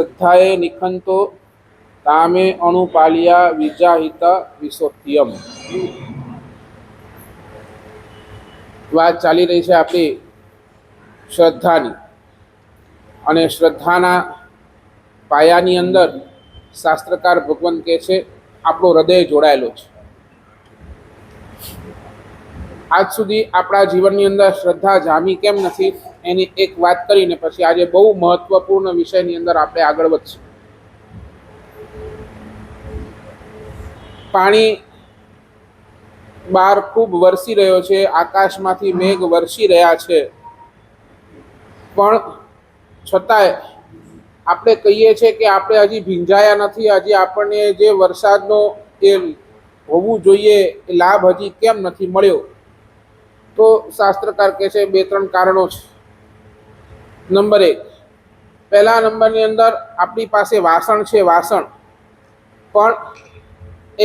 શ્રદ્ધાએ નિખંતો તામે અણુપાલિયા વિજાહિત વિશોત્યમ। વાત ચાલી રહી છે આપણી શ્રદ્ધાની, અને શ્રદ્ધાના પાયાની અંદર શાસ્ત્રકાર ભગવાન કહે છે આપણું હૃદય જોડાયેલું છે। આજ સુધી આપણા જીવનની અંદર શ્રદ્ધા જામી કેમ નથી એની એક વાત કરીને પછી આજે બહુ મહત્વપૂર્ણ વિષયની અંદર આપણે આગળ વધશું। પાણી બહાર ખૂબ વરસી રહ્યો છે, આકાશમાંથી મેઘ વરસી રહ્યા છે, પણ છતાંય આપણે કહીએ છીએ કે આપણે હજી ભીંજાયા નથી, હજી આપણને જે વરસાદનો એ હોવું જોઈએ એ લાભ હજી કેમ નથી મળ્યો? તો શાસ્ત્રકાર કહે છે બે ત્રણ કારણો છે। નંબર એક, પહેલા નંબરની અંદર આપણી પાસે વાસણ છે, વાસણ પણ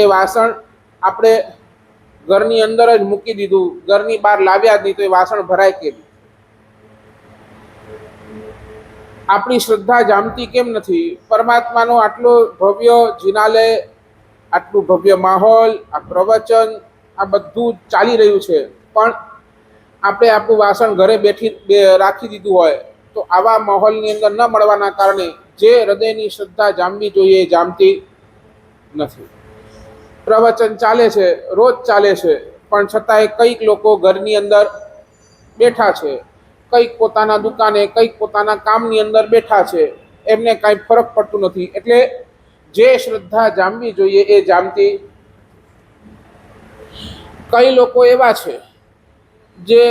એ વાસણ આપણે ઘરની અંદર જ મૂકી દીધું, ઘરની બહાર લાવ્યા જ નહીં, તો એ વાસણ ભરાય કેમ? આપણી શ્રદ્ધા જામતી કેમ નથી? પરમાત્માનો આટલો ભવ્ય જિનાલય, આટલું ભવ્ય માહોલ, આ પ્રવચન, આ બધું ચાલી રહ્યું છે, પણ આપણે આપણું વાસણ ઘરે રાખી દીધું હોય તો આવા માહોલની અંદર ન મળવાના કારણે જે હૃદયની શ્રદ્ધા જામવી જોઈએ એ જામતી નથી। પ્રવચન ચાલે છે, રોજ ચાલે છે, પણ છતાંય કંઈક લોકો ઘરની અંદર બેઠા છે, કંઈક પોતાના દુકાને, કંઈક પોતાના કામની અંદર બેઠા છે, એમને કાંઈ ફરક પડતું નથી। એટલે જે શ્રદ્ધા જામવી જોઈએ એ જામતી। કઈ લોકો એવા છે જે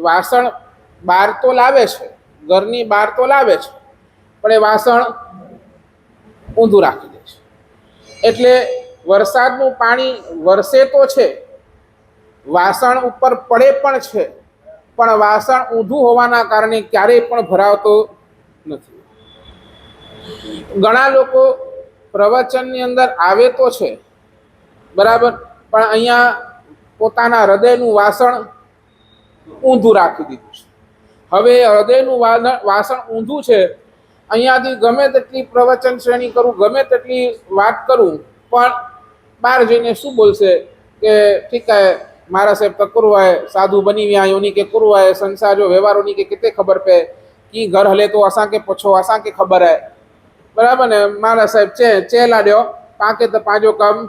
વાસણ બહાર તો લાવે છે, ઘરની બહાર તો લાવે છે, પણ એ વાસણ ઊંધું રાખી દે છે। એટલે વરસાદનું પાણી વરસે તો છે, વાસણ ઉપર પડે પણ છે, પણ વાસણ ઊંધું હોવાના કારણે ક્યારેય પણ ભરાતો નથી। ઘણા લોકો પ્રવચનની અંદર આવે તો છે બરાબર, પણ અહીંયા પોતાના હૃદયનું વાસણ ઊંધું રાખી દીધું છે। હવે હૃદયનું વાસણ ઊંધું છે, અહીંયાથી ગમે તેટલી પ્રવચન શ્રેણી કરું, ગમે તેટલી વાત કરું, પણ બહાર જઈને શું બોલશે કે ઠીક है मारा साहब तक करो है, साधु बनी हुआ है उन्हीं के करो है, संसार जो व्यवहार उन्हीं के कितने खबर पे कि घर हले तो असा के पूछो, असा के खबर है, बराबर ने? मारा साहब चेला दो पाके तो पांचो काम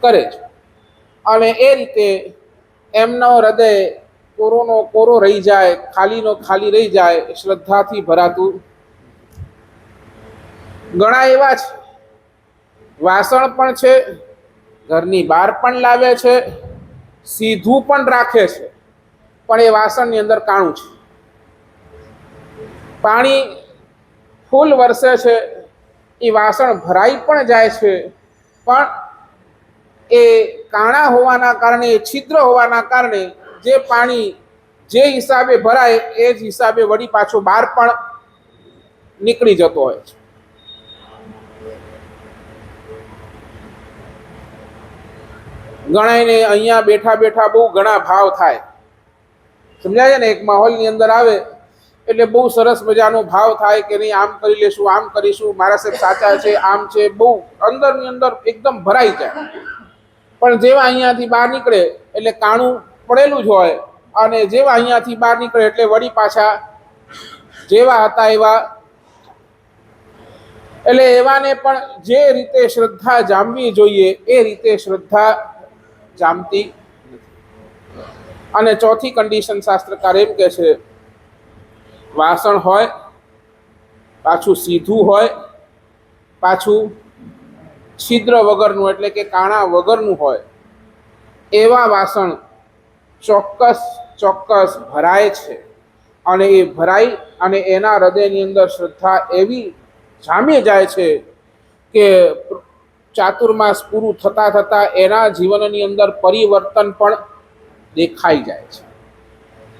करे અને એ રીતે એમનો હૃદય કોરોનો કોરો રહી જાય, ખાલીનો ખાલી રહી જાય, શ્રદ્ધાથી ભરાતું। ઘણા એવા છે વાસણ પણ છે, ઘરની બહાર પણ લાવે છે, સીધું પણ રાખે છે, પણ એ વાસણની અંદર કાણું છે। પાણી ફૂલ વરસે છે, એ વાસણ ભરાઈ પણ જાય છે, પણ એ કાણા હોવાના કારણે, છિદ્ર હોવાના કારણે જે પાણી જે હિસાબે ભરાય એ જ હિસાબે વળી પાછું બહાર પણ નીકળી જતો હોય છે। ગણાયને અહીંયા બેઠા બેઠા બહુ ઘણા ભાવ થાય, સમજાય છે ને? એક માહોલની અંદર આવે એટલે બહુ સરસ મજાનો ભાવ થાય કે નહીં આમ કરી લેશું, આમ કરીશું, મારા સાહેબ સાચા છે, આમ છે, બહુ અંદરની અંદર એકદમ ભરાઈ જાય। પણ જેવા અહીંયાથી બહાર નીકળે એટલે કાણું પડેલું જ હોય, અને જેવા અહીંયાથી બહાર નીકળે એટલે વળી પાછા જેવા હતા એવા। એટલે એવાને પણ જે રીતે શ્રદ્ધા જામવી જોઈએ એ રીતે શ્રદ્ધા જામતી નથી। અને ચોથી કન્ડિશન શાસ્ત્રકાર એમ કહે છે વાસણ હોય, પાછું સીધું હોય, પાછું છિદ્ર વગરનું એટલે કે કાણા વગરનું હોય, એવા વાસણ ચોક્કસ ચોક્કસ ભરાય છે। અને એ ભરાઈ અને એના હૃદયની અંદર શ્રદ્ધા એવી જામી જાય છે કે ચાતુર્માસ પૂરું થતાં થતાં એના જીવનની અંદર પરિવર્તન પણ દેખાઈ જાય છે।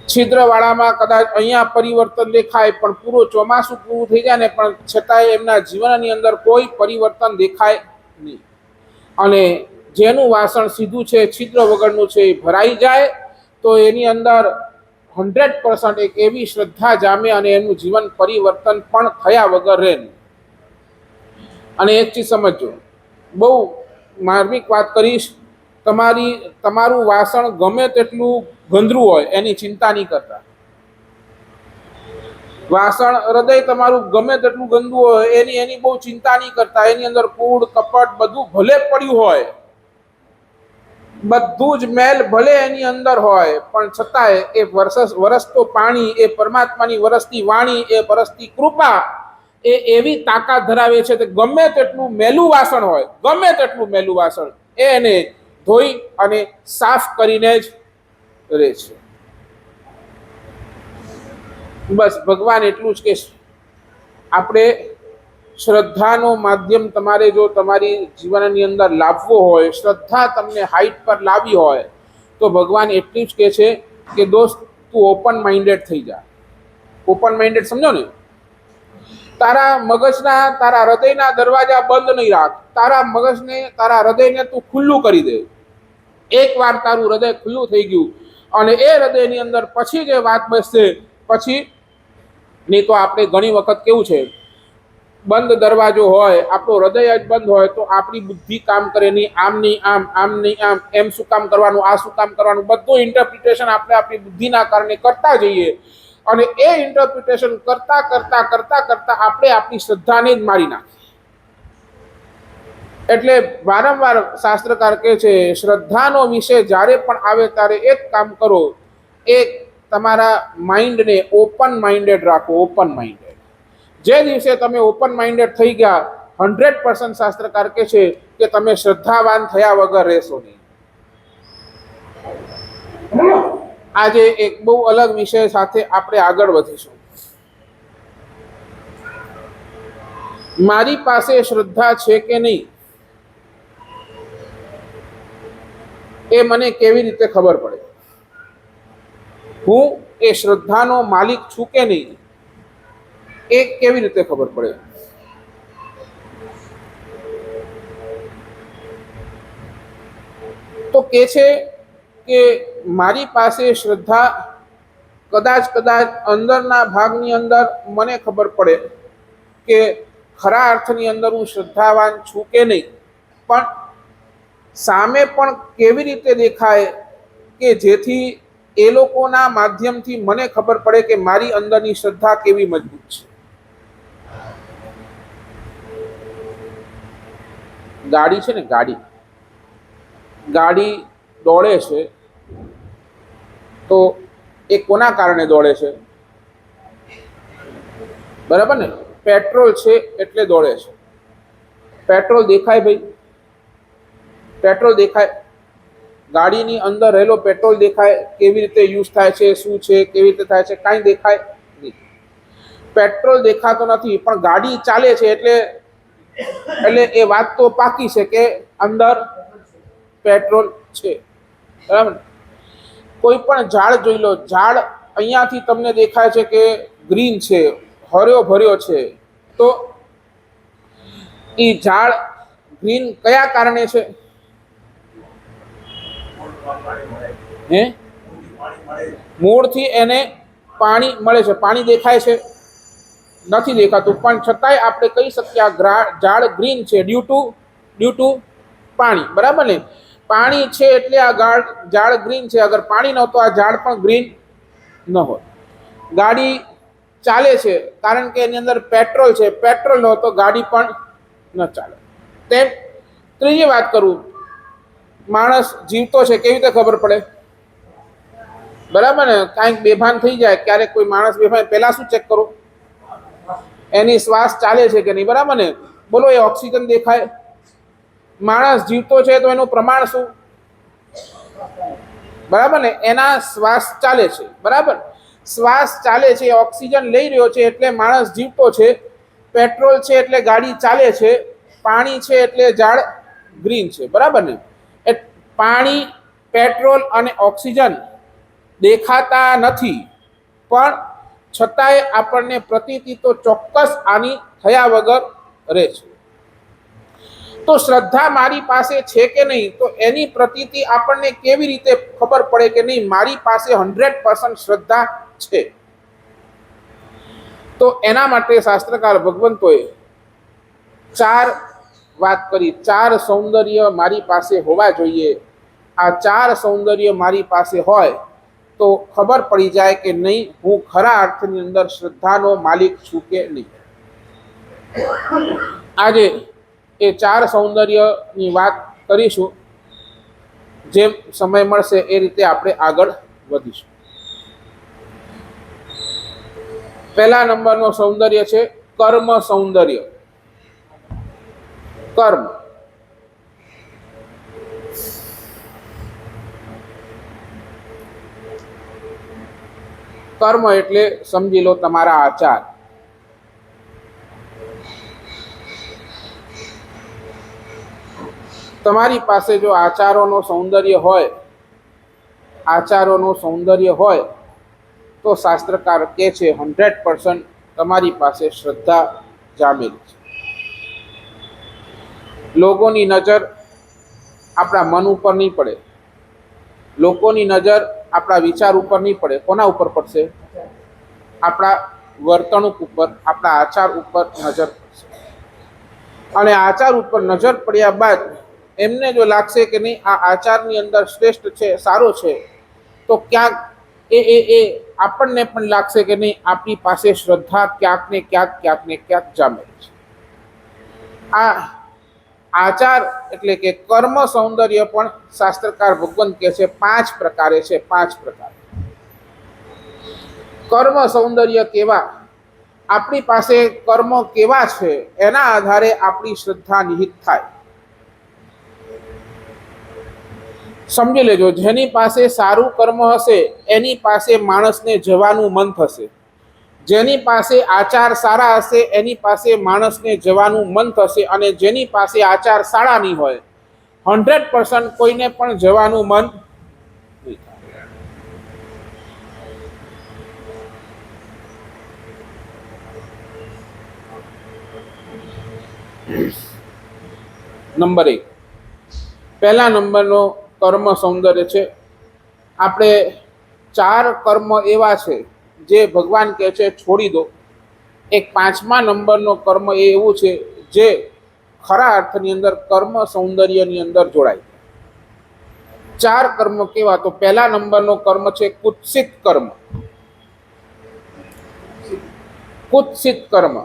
છિદ્રવાળામાં કદાચ અહીંયા પરિવર્તન દેખાય, પણ પૂરું ચોમાસું પૂરું થઈ જાય ને પણ છતાંય એમના જીવનની અંદર કોઈ પરિવર્તન દેખાય નહીં। અને જેનું વાસણ સીધું છે, છિદ્ર વગરનું છે, એ ભરાઈ જાય તો એની અંદર 100% એક એવી શ્રદ્ધા જામે અને એનું જીવન પરિવર્તન પણ થયા વગર રહે નહીં। અને એક ચીજ સમજો, બહુ માર્મિક વાત કરીશ, તમારું વાસણ ગમે તેટલું ગંદરું હોય એની ચિંતા નહીં કરતા. વાસણ હૃદય તમારું ગમે તેટલું ગંદુ હોય એની બહુ ચિંતા નહીં કરતા. એની અંદર કૂડ કપટ બધું ભલે પડ્યું હોય, બધું જ મેલ ભલે એની અંદર હોય, પણ છતાંય એ વરસતો પાણી, એ પરમાત્માની વરસતી વાણી, એ વરસતી કૃપા એ એવી તાકાત ધરાવે છે કે ગમે તેટલું મેલું વાસણ હોય, ગમે તેટલું મેલું વાસણ એને ધોઈ અને સાફ કરીને જ રહે છે. બસ ભગવાન એટલું જ કે આપણે શ્રદ્ધાનો માધ્યમ તમારે જો તમારી જીવનની અંદર લાવવો હોય, શ્રદ્ધા તમને હાઈટ પર લાવી હોય, તો ભગવાન એટલું જ કહે છે કે દોસ્ત તું ઓપન માઇન્ડેડ થઈ જા. ઓપન માઇન્ડેડ સમજો ને, તારા મગજના, તારા હૃદયના દરવાજા બંધ નહીં રાખ. તારા મગજને, તારા હૃદયને તું ખુલ્લું કરી દે. એકવાર તારું હૃદય ખુલ્લું થઈ ગયું અને એ હૃદયની અંદર પછી જે વાત બેસશે, પછી નહીં તો આપણે ઘણી વખત કેવું છે, બંધ દરવાજો હોય, આપણો હૃદય જ બંધ હોય તો આપણી બુદ્ધિ કામ કરે નહીં. આમ નહીં આમ, આમ નહીં આમ, એમ શું કામ કરવાનું, આ શું કામ કરવાનું, બધું ઇન્ટરપ્રિટેશન આપણે આપણી બુદ્ધિના કારણે કરતા જઈએ અને એ ઇન્ટરપ્રિટેશન કરતા કરતા કરતા કરતા આપણે આપણી શ્રદ્ધાને જ મારી નાખીએ. એટલે વારંવાર શાસ્ત્રકાર કહે છે, શ્રદ્ધાનો વિષય જ્યારે પણ આવે ત્યારે એક કામ કરો, એક તમારા માઇન્ડને ઓપન માઇન્ડેડ રાખો. ઓપન માઇન્ડેડ જે દિવસે તમે ઓપન માઇન્ડેડ થઈ ગયા, 100% શાસ્ત્રકાર કહે છે કે તમે શ્રદ્ધાવાન થયા વગર રહેશો નહીં. આજે એક બહુ અલગ વિષય સાથે આપણે આગળ વધીશું. મારી પાસે શ્રદ્ધા છે કે નહીં એ મને કેવી રીતે ખબર પડે? હું એ શ્રદ્ધાનો માલિક છું કે નહીં એ કેવી રીતે ખબર પડે? તો કે છે કે મારી પાસે શ્રદ્ધા કદાચ અંદરના ભાગની અંદર મને ખબર પડે કે ખરા અર્થની અંદર હું શ્રદ્ધાવાન છું કે નહીં, પણ સામે પણ કેવી રીતે દેખાય કે જેથી એ લોકોના માધ્યમથી મને ખબર પડે કે મારી અંદરની શ્રદ્ધા કેવી મજબૂત છે. ગાડી છે ને, ગાડી દોડે છે તો એ કોના કારણે દોડે છે? બરાબર ને? પેટ્રોલ છે એટલે દોડે છે. પેટ્રોલ દેખાય ભાઈ? પેટ્રોલ દેખાય? ગાડીની અંદર રહેલો પેટ્રોલ દેખાય? કેવી રીતે યુઝ થાય છે, શું છે, કેવી રીતે થાય છે, કાંઈ દેખાય નહીં. પેટ્રોલ દેખાતો નથી, પણ ગાડી ચાલે છે એટલે એ વાત તો પાકી છે કે અંદર પેટ્રોલ છે. બરાબર? કોઈ પણ ઝાડ જોઈ લો, ઝાડ અહીંયાથી તમને દેખાય છે કે ગ્રીન છે, હર્યો ભર્યો છે, તો એ ઝાડ ગ્રીન કયા કારણે છે? મૂળથી એને પાણી મળે છે. પાણી દેખાય છે? નથી દેખાતું, પણ છતાંય આપણે કહી શકીએ આ ઝાડ ગ્રીન છે ડ્યુ ટુ પાણી. બરાબર ને? પાણી છે એટલે આ ઝાડ ગ્રીન છે. અગર પાણી ન હોત તો આ ઝાડ પણ ગ્રીન ન હોત. ગાડી ચાલે છે કારણ કે એની અંદર પેટ્રોલ છે. પેટ્રોલ ન હોત તો ગાડી પણ ન ચાલે. તેમ ત્રીજી વાત કરું, માણસ જીવતો છે કેવી રીતે ખબર પડે? બરાબર ને? કાંઈક બેભાન થઈ જાય, ક્યારેક કોઈ માણસ બેભાન, પહેલા શું ચેક કરો? એની શ્વાસ ચાલે છે કે નહીં. બરાબર ને? બોલો, એ ઓક્સિજન દેખાય? માણસ જીવતો છે તો એનું પ્રમાણ શું? બરાબર ને? એના શ્વાસ ચાલે છે. બરાબર? શ્વાસ ચાલે છે, ઓક્સિજન લઈ રહ્યો છે એટલે માણસ જીવતો છે. પેટ્રોલ છે એટલે ગાડી ચાલે છે. પાણી છે એટલે ઝાડ ગ્રીન છે. બરાબર ને? પાણી, પેટ્રોલ અને ઓક્સિજન દેખાતા નથી, પણ છતાંય આપણને પ્રતીતિ તો ચોક્કસ આની થયા વગર રહે છે. તો શ્રદ્ધા મારી પાસે છે કે નહીં, તો એની પ્રતીતિ આપણને કેવી રીતે ખબર પડે કે નહીં મારી પાસે 100% શ્રદ્ધા છે? તો એના માટે શાસ્ત્રકાર ભગવંતોએ 4 વાત કરી, 4 સૌંદર્ય મારી પાસે હોવા જોઈએ, આ 4 સૌંદર્ય મારી પાસે હોય તો ખબર પડી જાય કે નહીં હું ખરા અર્થની અંદર શ્રદ્ધાનો માલિક છું કે નહીં. આજે એ 4 સૌંદર્યની વાત કરીશું. જેમ સમય મળશે એ રીતે આપણે આગળ વધીશું. પહેલા નંબરનો સૌંદર્ય છે કર્મ સૌંદર્ય. કર્મ કર્મ એટલે સમજી લો તમારા આચાર. તમારી પાસે જો આચારોનો સૌંદર્ય હોય, આચારોનો સૌંદર્ય હોય તો શાસ્ત્રકાર કહે છે 100% તમારી પાસે શ્રદ્ધા જામેલી છે. લોકોની નજર આપણા મન ઉપર નહીં પડે, લોકોની નજર આપણા વિચાર ઉપર નહીં પડે. કોના ઉપર પડશે? આપણા વર્તણૂક ઉપર, આપણા આચાર ઉપર નજર પડશે. અને આચાર ઉપર નજર પડ્યા બાદ એમને જો લાગશે કે નહીં આ આચારની અંદર શ્રેષ્ઠ છે, સારો છે, તો ક્યાંક એ આપણને પણ લાગશે કે નહીં આપણી પાસે શ્રદ્ધા ક્યાંક ને ક્યાંક જામેલી છે. આ આચાર એટલે કે કર્મ સૌંદર્ય પણ શાસ્ત્રકાર ભગવાન કહે છે 5 પ્રકારે છે. 5 પ્રકાર. કર્મ સૌંદર્ય કેવા, આપણી પાસે કર્મ કેવા છે એના આધારે આપણી શ્રદ્ધા નિહિત થાય. સમજી લેજો, જેની પાસે સારું કર્મ હશે એની પાસે માણસને જવાનું મન થશે. જેની પાસે આચાર સારા હશે એની પાસે માણસને જવાનું મન થશે. અને જેની પાસે આચાર સારા નહીં હોય 100% કોઈને પણ જવાનું મન નહીં થાય. નંબર 1, પહેલા નંબરનો કર્મ સૌંદર્ય છે. આપણે 4 કર્મ એવા છે જે ભગવાન કહે છે છોડી દો. એક 5મા નંબરનો કર્મ એ એવું છે જે ખરા અર્થની અંદર કર્મ સૌંદર્યની અંદર જોડાય. 4 કર્મ કેવા? તો પહેલા નંબરનો કર્મ છે કુત્સિત કર્મ. કુત્સિત કર્મ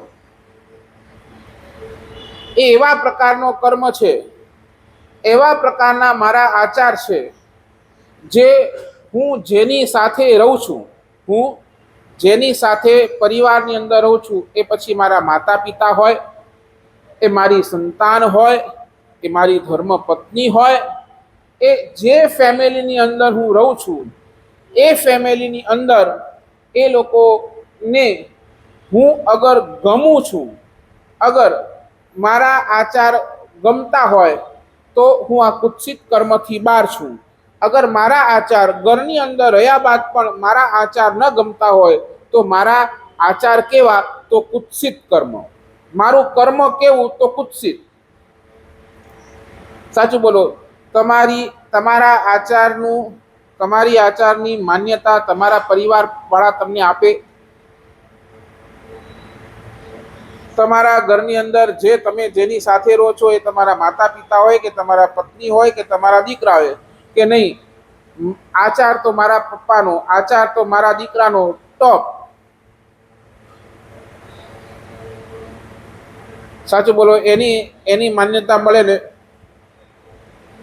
એ એવા પ્રકારનો કર્મ છે, એવા પ્રકારના મારા આચાર છે જે હું જેની સાથે રહું છું, હું જેની સાથે પરિવારની અંદર રહું છું, એ પછી મારા માતા પિતા હોય, એ મારી સંતાન હોય, એ મારી ધર્મપત્ની હોય, એ જે ફેમિલીની અંદર હું રહું છું એ ફેમિલીની અંદર એ લોકોને હું અગર ગમું છું, અગર મારા આચાર ગમતા હોય તો હું આ કુત્સિત કર્મથી બહાર છું. અગર મારા આચાર ઘરની અંદર રહ્યા બાદ પણ મારા આચાર ન ગમતા હોય તો મારા આચાર કેવા? તો કુત્સિત કર્મ. મારું કર્મ કેવું? તો કુત્સિત. સાચું બોલો. તમારા આચારની માન્યતા તમારા પરિવાર વાળા તમને આપે? તમારા ઘરની અંદર જે તમે જેની સાથે રહો છો એ તમારા માતા પિતા હોય કે તમારા પત્ની હોય કે તમારા દીકરા હોય કે નહીં, આચાર તો મારા પપ્પાનો, આચાર તો મારા દીકરાનો ટોપ. સાચું બોલો. એની માન્યતા મળે ને,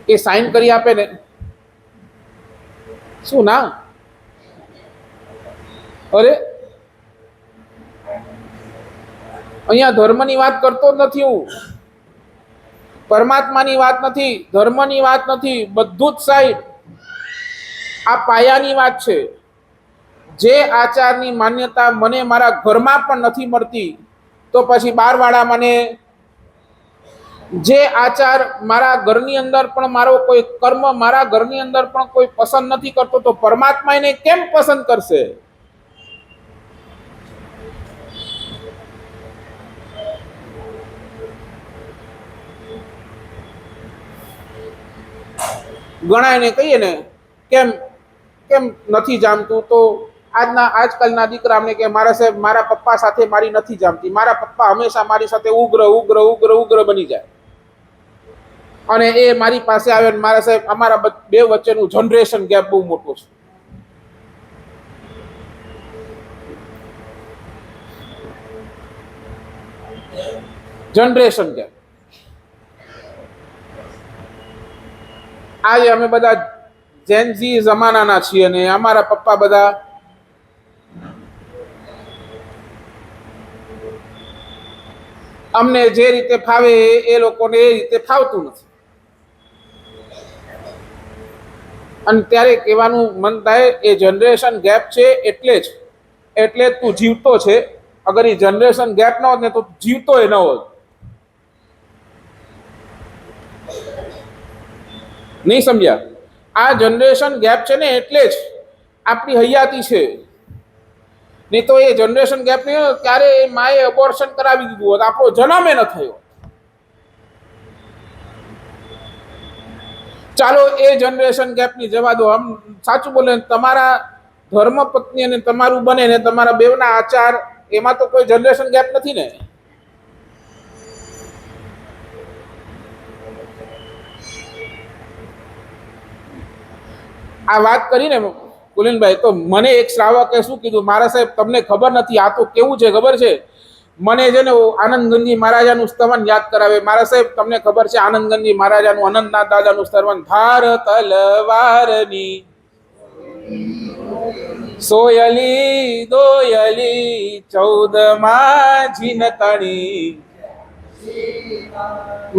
એ સાઈન કરી આપે ને, શું ના? અરે અહીંયા ધર્મની વાત કરતો જ નથી હું, પરમાત્માની વાત નથી, ધર્મની વાત નથી, બધું જ સાઈડ. આ પાયાની વાત છે. જે આચારની માન્યતા મને મારા ઘરમાં પણ નથી મળતી તો પછી બહારવાળા મને જે આચાર મારા ઘરની અંદર પણ મારો કોઈ કર્મ મારા ઘરની અંદર પણ કોઈ પસંદ નથી કરતો તો પરમાત્મા એને કેમ પસંદ કરશે? ઘણા એને કહીએ ને કેમ કેમ નથી જામતું, તો આજકાલના દીકરા અમને કે મારા સાહેબ મારા પપ્પા સાથે મારી નથી જામતી, મારા પપ્પા હંમેશા મારી સાથે ઉગ્ર ઉગ્ર ઉગ્ર ઉગ્ર બની જાય. અને એ મારી પાસે આવે ને મારા સાહેબ અમારા બે વચ્ચેનું જનરેશન ગેપ બહુ મોટો છે. Generation gap. આજે અમે બધા જેનઝી જમાનાના છીએ અને અમારા પપ્પા બધા અમને જે રીતે ફાવે એ લોકોને એ રીતે ફાવતું નથી. અને ત્યારે કહેવાનું મન થાય એ જનરેશન ગેપ છે એટલે તું જીવતો છે. અગર એ જનરેશન ગેપ ન હોત ને તો જીવતો એ ન હોત. નહીં સમજ્યા? આ જનરેશન ગેપ છે ને એટલે જ આપણી હયાતી છે. નહીં તો એ જનરેશન ગેપ નહીં હોય ત્યારે એ માએ અબોર્શન કરાવી દીધું હોત, આપણો જન્મ એ ન થયો. ચાલો એ જનરેશન ગેપની જવા દો. આમ સાચું બોલે, તમારા ધર્મપત્ની અને તમારું બને ને તમારા બેવના આચાર, એમાં તો કોઈ જનરેશન ગેપ નથી ને. આ વાત કરીને કુલીનભાઈ, તો મને એક શ્રાવકે શું કીધું, મારા સાહેબ તમને ખબર નથી, આ તો કેવું છે ખબર છે, મને છે ને આનંદગંજી મહારાજાનું સ્તવન યાદ કરાવે. મારા સાહેબ તમને ખબર છે આનંદગંજી મહારાજાનું, અનંતનાથ દાદાનું સ્તવન, ધાર તલવારની સોયલી દોયલી 14 ઝીનતણી.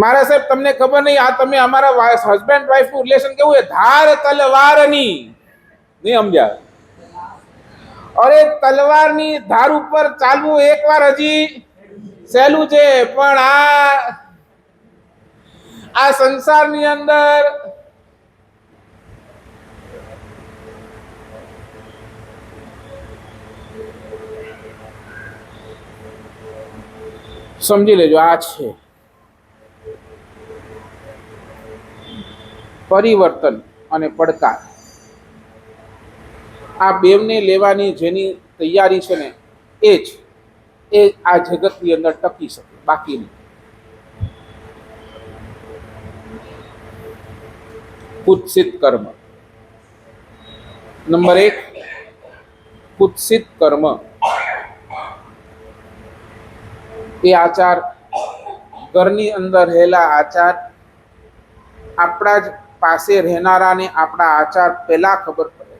મારા સાહેબ તમને ખબર નહીં, આ તમે અમારા હસબન્ડ વાઈફ નું રિલેશન કેવું છે, ધાર તલવારની. નહીં સમજ્યા? અરે તલવારની ધાર ઉપર ચાલવું એકવાર હજી સહેલું છે, પણ આ સંસારની અંદર સમજી લેજો, આ છે પરિવર્તન અને પડકાર. આ બેવને લેવાની જેની તૈયારી છે ને એ આ જગતની અંદર ટકી શકે, બાકી નહીં. કુત્સિત કર્મ. નંબર 1, કુત્સિત કર્મ. એ આચાર, ઘરની અંદર રહેલા આચાર, આપણા જ પાસે રહેનારાને આપણા આચાર પહેલા ખબર પડે.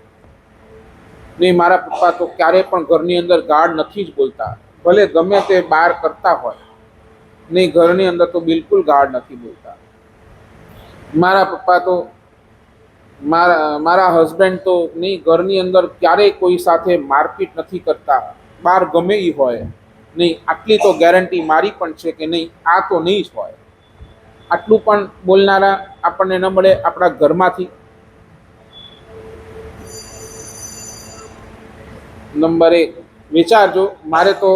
નહીં, મારા પપ્પા તો ક્યારેય પણ ઘરની અંદર ગાળ નથી જ બોલતા, ભલે ગમે તે બહાર કરતા હોય. નહીં, ઘરની અંદર તો બિલકુલ ગાળ નથી બોલતા. મારા પપ્પા તો મારા હસબન્ડ તો નહીં, ઘરની અંદર ક્યારેય કોઈ સાથે મારપીટ નથી કરતા, બહાર ગમે એ હોય. નહીં, આટલી તો ગેરંટી મારી પણ છે કે નહીં, આ તો નહીં જ હોય. આટલું પણ બોલનારા આપણને ન મળે આપણા ઘરમાંથી. નંબર 1, વિચારજો. મારે તો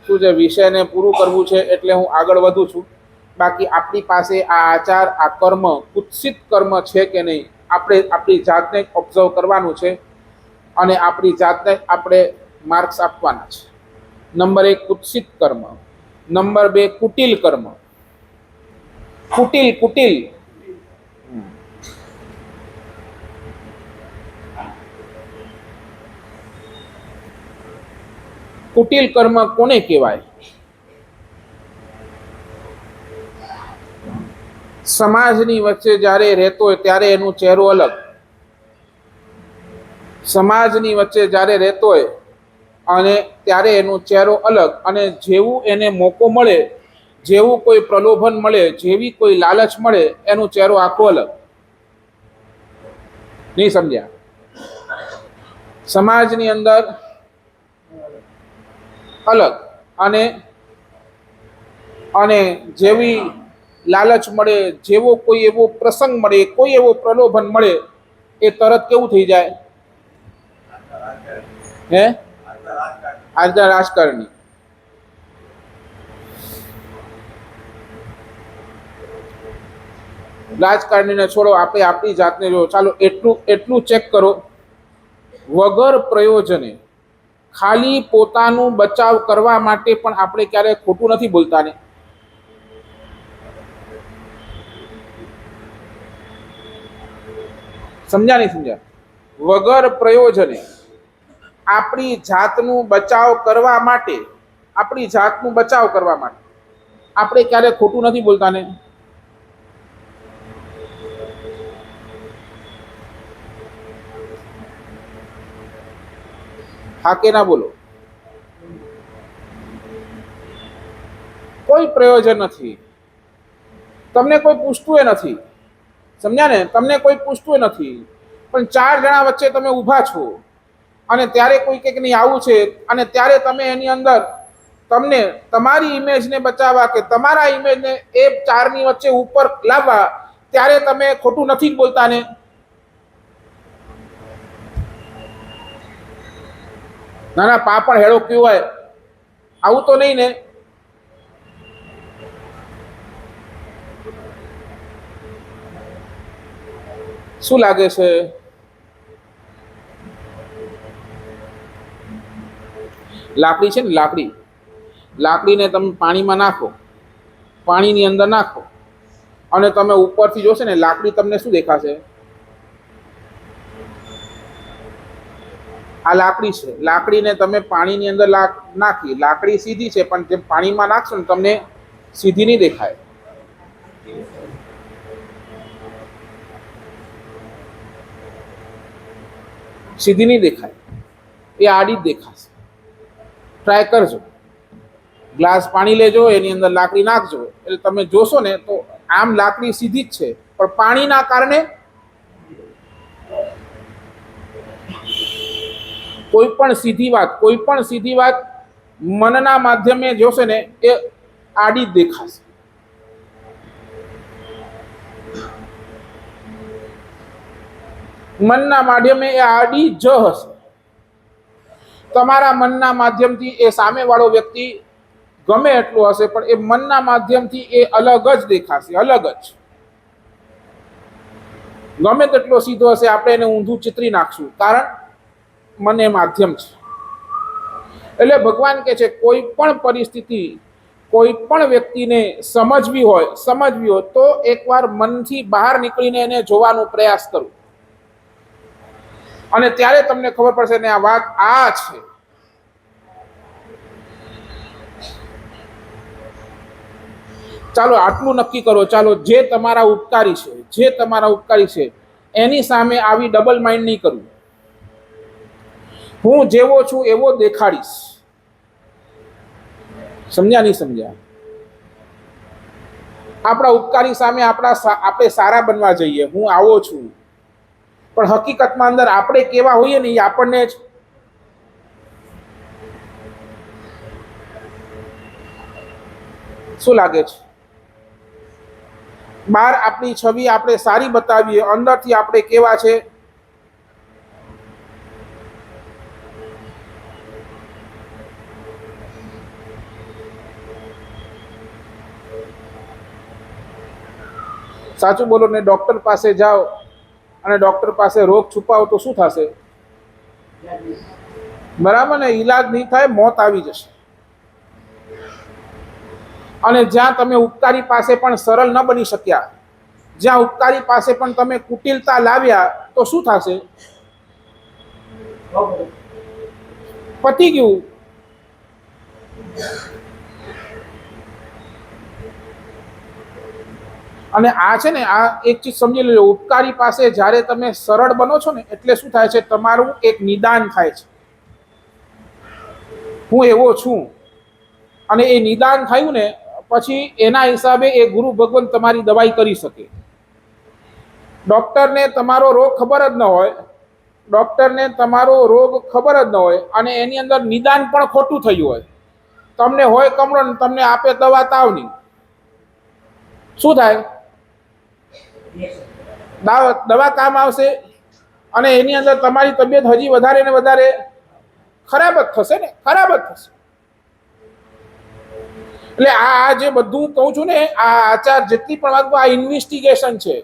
શું છે, વિષયને પૂરું કરવું છે એટલે હું આગળ વધું છું. બાકી આપણી પાસે આ આચાર, આ કર્મ, કુત્સિત કર્મ છે કે નહીં, આપણે આપણી જાતને ઓબ્ઝર્વ કરવાનું છે અને આપણી જાતને આપણે માર્ક્સ આપવાના છે. નંબર 1 કુત્સિત કર્મ. નંબર 2 કુટિલ કર્મ. કુટિલ કુટિલ કર્મ કોને કહેવાય? સમાજની વચ્ચે જ્યારે રહેતો હોય ત્યારે એનો ચહેરો અલગ. સમાજની વચ્ચે જ્યારે રહેતો હોય અને ત્યારે એનો ચહેરો અલગ, અને જેવું એને મોકો મળે, જેવું કોઈ પ્રલોભન મળે, જેવી કોઈ લાલચ મળે, એનો ચહેરો આખો અલગ. નહીં સમજ્યા? સમાજની અંદર અલગ, અને જેવી લાલચ મળે, જેવો કોઈ એવો પ્રસંગ મળે, કોઈ એવો પ્રલોભન મળે, એ તરત કેવું થઈ જાય? હે? આજના રાજકારણી. રાજકારણીને છોડો, આપણે આપણી જાતને જો. ચાલો એટલું ચેક કરો, વગર પ્રયોજને ખાલી પોતાનું બચાવ કરવા માટે પણ આપણે ક્યારેય ખોટું નથી બોલતા ને. સમજ્યા નહીં સમજ્યા? વગર પ્રયોજને આપણી જાતનું બચાવ કરવા માટે, આપણી જાતનું બચાવ કરવા માટે આપણે ક્યારે ખોટું નથી બોલતા ને? હા કે ના બોલો? કોઈ પ્રયોજન નથી. તમને કોઈ પૂછતું નથી, સમજ્યા ને? તમને કોઈ પૂછતું નથી, પણ ચાર જણા વચ્ચે તમે ઊભા છો અને ત્યારે કોઈ કંઈક નહીં આવું છે અને ત્યારે તમે એની અંદર તમને તમારી ઇમેજને બચાવવા કે તમારા ઇમેજને એ ચારની વચ્ચે ઉપર લાવવા, ત્યારે તમે ખોટું નથી બોલતા ને? ના ના, પાપડ હેળો કહેવાય, આવું તો નહીં ને? શું લાગે છે? લાકડી છે ને, લાકડીને તમે પાણીમાં નાખો, પાણીની અંદર નાખો અને તમે ઉપરથી જોશો ને, લાકડી તમને શું દેખાશે? આ લાકડી છે. લાકડીને તમે પાણીની અંદર નાખી, લાકડી સીધી છે, પણ જેમ પાણીમાં નાખશો ને તમને સીધી નહીં દેખાય. સીધી નહીં દેખાય, એ આડી જ દેખાશે. ટ્રાય કરજો. ગ્લાસ પાણી લેજો, એની અંદર લાકડી નાખજો, એટલે તમે જોશો ને તો આમ લાકડી સીધી જ છે, પણ પાણીના કારણે કોઈ પણ સીધી વાત મનના માધ્યમે જોશે ને એ આડી જ દેખાશે. મનના માધ્યમે એ આડી જ હશે. તમારા મનના માધ્યમથી એ સામેવાળો વ્યક્તિ ગમે એટલું હશે, પણ એ મનના માધ્યમથી એ અલગ જ દેખાશે, અલગ જ. ગમે તેટલો સીધો હશે, આપણે એને ઊંધું ચિતરી નાખશું, કારણ મન એ માધ્યમ છે. એટલે ભગવાન કહે છે, કોઈ પણ પરિસ્થિતિ કોઈ પણ વ્યક્તિને સમજવી હોય તો એકવાર મનથી બહાર નીકળીને એને જોવાનો પ્રયાસ કરો, અને ત્યારે તમને ખબર પડશે ને આ વાત આ છે. ચાલો આટલું નક્કી કરો. ચાલો, જે તમારા ઉપકારી છે એની સામે આવી ડબલ માઇન્ડ નહીં કરવું. હું જેવો છું એવો દેખાડીશ. સમજ્યા નહીં સમજ્યા? આપણા ઉપકારી સામે આપણે સારા બનવા જઈએ, હું આવો છું, પણ હકીકતમાં અંદર આપણે કેવા હોઈએ ને એ આપણને જ. શું લાગે છે? બહાર આપણી છબી આપણે સારી બતાવીએ, અંદરથી આપણે કેવા છે? સાચું બોલો ને? ડોક્ટર પાસે જાઓ અને ડોક્ટર પાસે રોગ છુપાવો તો શું થશે? બરાબર ને? ઈલાજ નહીં થાય, મોત આવી જશે. અને જ્યાં તમે ઉપકારી પાસે પણ સરળ ન બની શક્યા, જ્યાં ઉપકારી પાસે પણ તમે કુટિલતા લાવ્યા, તો શું થશે? પતી ગયું. અને આ છે ને, આ એક ચીજ સમજી લેજો, ઉપકારી પાસે જ્યારે તમે સરળ બનો છો ને, એટલે શું થાય છે? તમારું એક નિદાન થાય છે, હું એવો છું. અને એ નિદાન થયું ને પછી એના હિસાબે એ ગુરુ ભગવાન તમારી દવાઈ કરી શકે. ડોક્ટરને તમારો રોગ ખબર જ ન હોય, અને એની અંદર નિદાન પણ ખોટું થયું હોય, તમને હોય કમળો ને તમને આપે દવા તાવની, શું થાય? દવા કામ આવશે અને એની અંદર તમારી તબિયત હજી વધારે ને વધારે ખરાબ જ થશે ને, ખરાબ જ થશે. એટલે આ જે બધું કહું છું ને, આ આચાર જેટલી પણ વાત, આ ઇન્વેસ્ટિગેશન છે,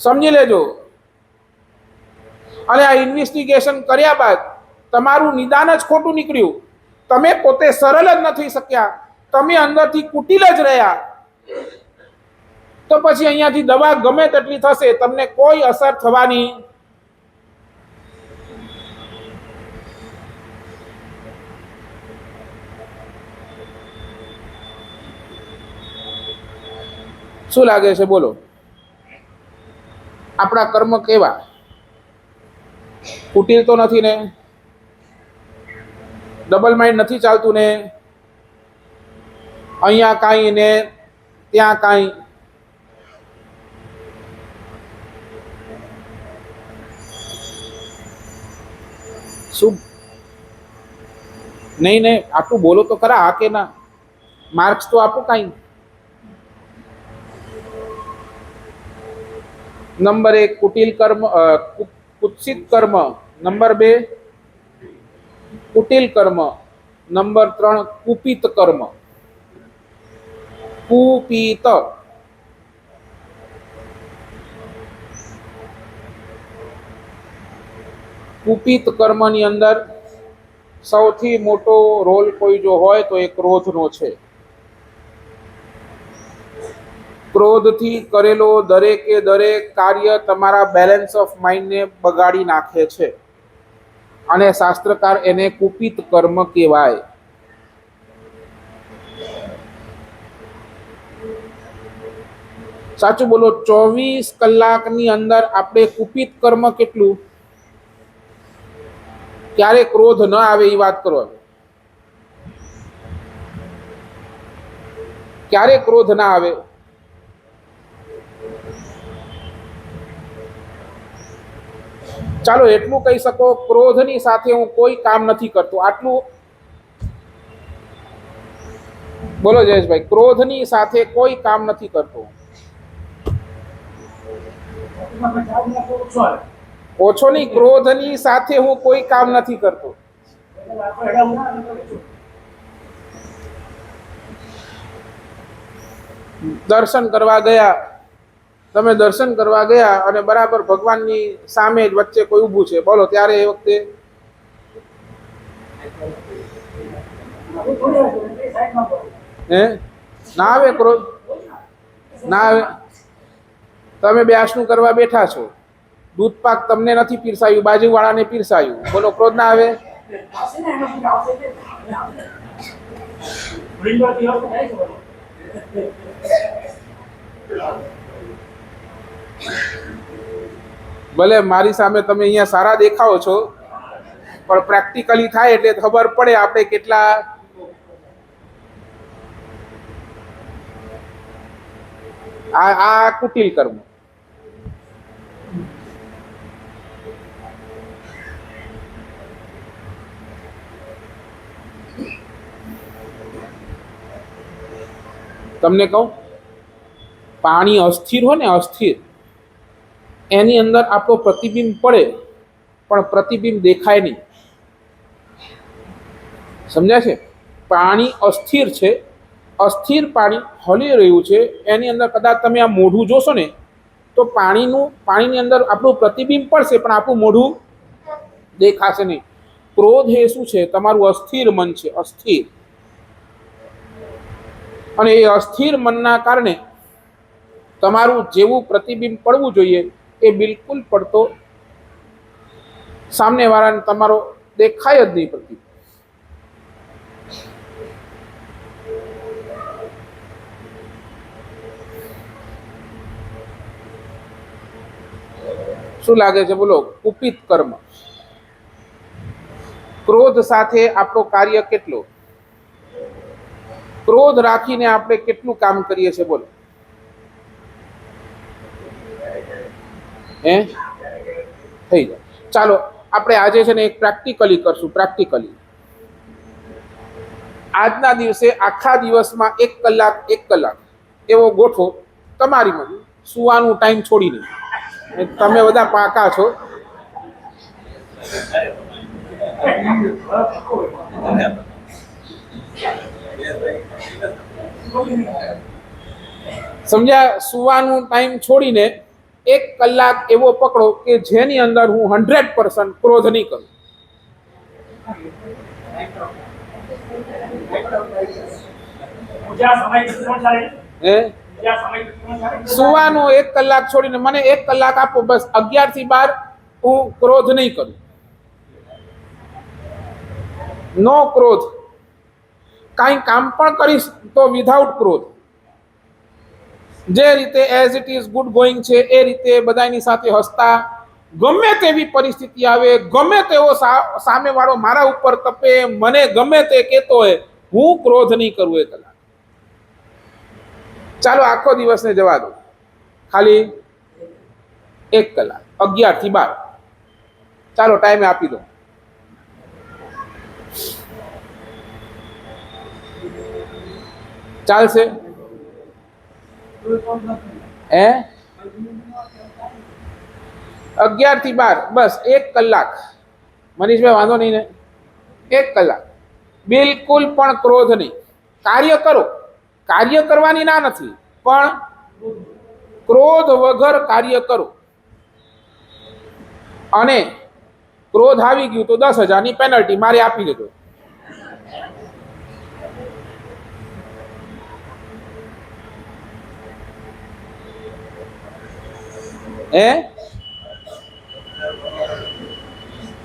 સમજી લેજો. અને આ ઇન્વેસ્ટિગેશન કર્યા બાદ તમારું નિદાન જ ખોટું નીકળ્યું, તમે પોતે સરળ જ નથી શક્યા, તમે અંદરથી કુટિલ જ રહ્યા, તો પછી અહીંયાથી દવા ગમે તેટલી થશે, તમને કોઈ અસર થવાની શું લાગે છે? બોલો, આપણા કર્મ કેવા? કુટિલ તો નથી ને? ડબલ માઇન્ડ નથી ચાલતું ને? અહીંયા કાંઈ ને ત્યાં કાંઈ? શું? નહીં નહીં, આટલું બોલો તો ખરા, હા કે ના? માર્ક્સ તો આપો કાંઈ. નંબર 1 કુટિલ કર્મ, કુત્સિત કર્મ. નંબર 2 કુટિલ કર્મ. નંબર 3 કુપિત કર્મ. કુપિત. કુપિત કર્મની અંદર સૌથી મોટો રોલ કોઈ જો હોય તો એ ક્રોધનો છે. ક્રોધથી કરેલો દરેકે દરેક કાર્ય તમારા બેલેન્સ ઓફ માઇન્ડને બગાડી નાખે છે, અને શાસ્ત્રકાર એને કુપિત કર્મ કહેવાય. સાચું બોલો, 24 કલાકની અંદર આપણે કુપિત કર્મ કેટલું? ક્યારે ક્રોધ ન આવે એ વાત કરો. ક્યારે ક્રોધ ના આવે? ચાલો એટલું કહી શકો, ક્રોધની સાથે હું કોઈ કામ નથી કરતો, આટલું બોલો જયેશભાઈ. ક્રોધની સાથે કોઈ કામ નથી કરતો. ઓછો નહીં, ક્રોધની સાથે હું કોઈ કામ નથી કરતો. દર્શન કરવા ગયા, તમે દર્શન કરવા ગયા અને બરાબર ભગવાનની સામે જ વચ્ચે કોઈ ઊભું છે, બોલો ત્યારે એ વખતે ના આવે ક્રોધ? ના આવે. તમે બેસણું કરવા બેઠા છો, દૂધ પાક તમને નથી પીરસાયું, બાજુવાળાને પીરસાયું, બોલો ક્રોધ ના આવે? ભલે મારી સામે તમે અહીંયા સારા દેખાઓ છો, પણ પ્રેક્ટિકલી થાય એટલે ખબર પડે આપણે કેટલા આ કુટિલ કર્મ. તમને કહું, પાણી અસ્થિર હોય ને, અસ્થિર, એની અંદર આપણો પ્રતિબિંબ પડે પણ પ્રતિબિંબ દેખાય નહીં. સમજ્યા છે? પાણી અસ્થિર છે, અસ્થિર પાણી હલી રહ્યું છે, એની અંદર કદાચ તમે આ મોઢું જોશો ને તો પાણીની અંદર આપણું પ્રતિબિંબ પડશે પણ આપણું મોઢું દેખાશે નહીં. ક્રોધ એ શું છે? તમારું અસ્થિર મન છે, અસ્થિર. અને એ અસ્થિર મનના કારણે તમારું જેવું પ્રતિબિંબ પડવું જોઈએ એ બિલકુલ પડતો, સામેવાળાને તમારો દેખાય જ નહીં પ્રતિબિંબ. શું લાગે છે? બોલો, કુપિત કર્મ. ક્રોધ સાથે આપણો કાર્ય કેટલો? ક્રોધ રાખીને આપણે કેટલું કામ કરીએ છીએ? બોલો. હે થઈ જાય. ચાલો આપણે આજે છે ને એક પ્રેક્ટિકલી કરશું. પ્રેક્ટિકલી આજના દિવસે આખા દિવસમાં 1 કલાક એવો ગોઠવો તમારી મરજી, સુવાનું ટાઈમ છોડીને. તમે બધા પાકા છો. સમજ્યા? સુવાનું ટાઈમ છોડીને 1 કલાક એવો પકડો કે જેની અંદર હું 100% ક્રોધ નહીં કરું. સુવાનો 1 કલાક છોડીને મને 1 કલાક આપો, બસ 11 થી 12 હું ક્રોધ નહીં કરું. નો ક્રોધ. કાંઈ કામ પણ કરીશ તો વિધાઉટ ક્રોધ. જે રીતે as it is good going છે એ રીતે બધાની સાથે હસતા, ગમે તેવી પરિસ્થિતિ આવે, ગમે તેવો સામેવાળો મારા ઉપર તપે, મને ગમે તે કહેતો હોય, હું ક્રોધ નહીં કરું 1 કલાક. ચાલો આખો દિવસને જવા દો, ખાલી 1 કલાક 11 થી 12 ચાલો ટાઈમે આપી દો. ચાલશે? 11 થી 12 બસ 1 કલાક. મનીષભાઈ વાંધો નહીં ને? 1 કલાક બિલકુલ પણ ક્રોધ નહીં. કાર્ય કરો, કાર્ય કરવાની ના નથી, પણ ક્રોધ વગર કાર્ય કરો. અને ક્રોધ આવી ગયું તો 10,000ની પેનલ્ટી મારે આપી દેજો.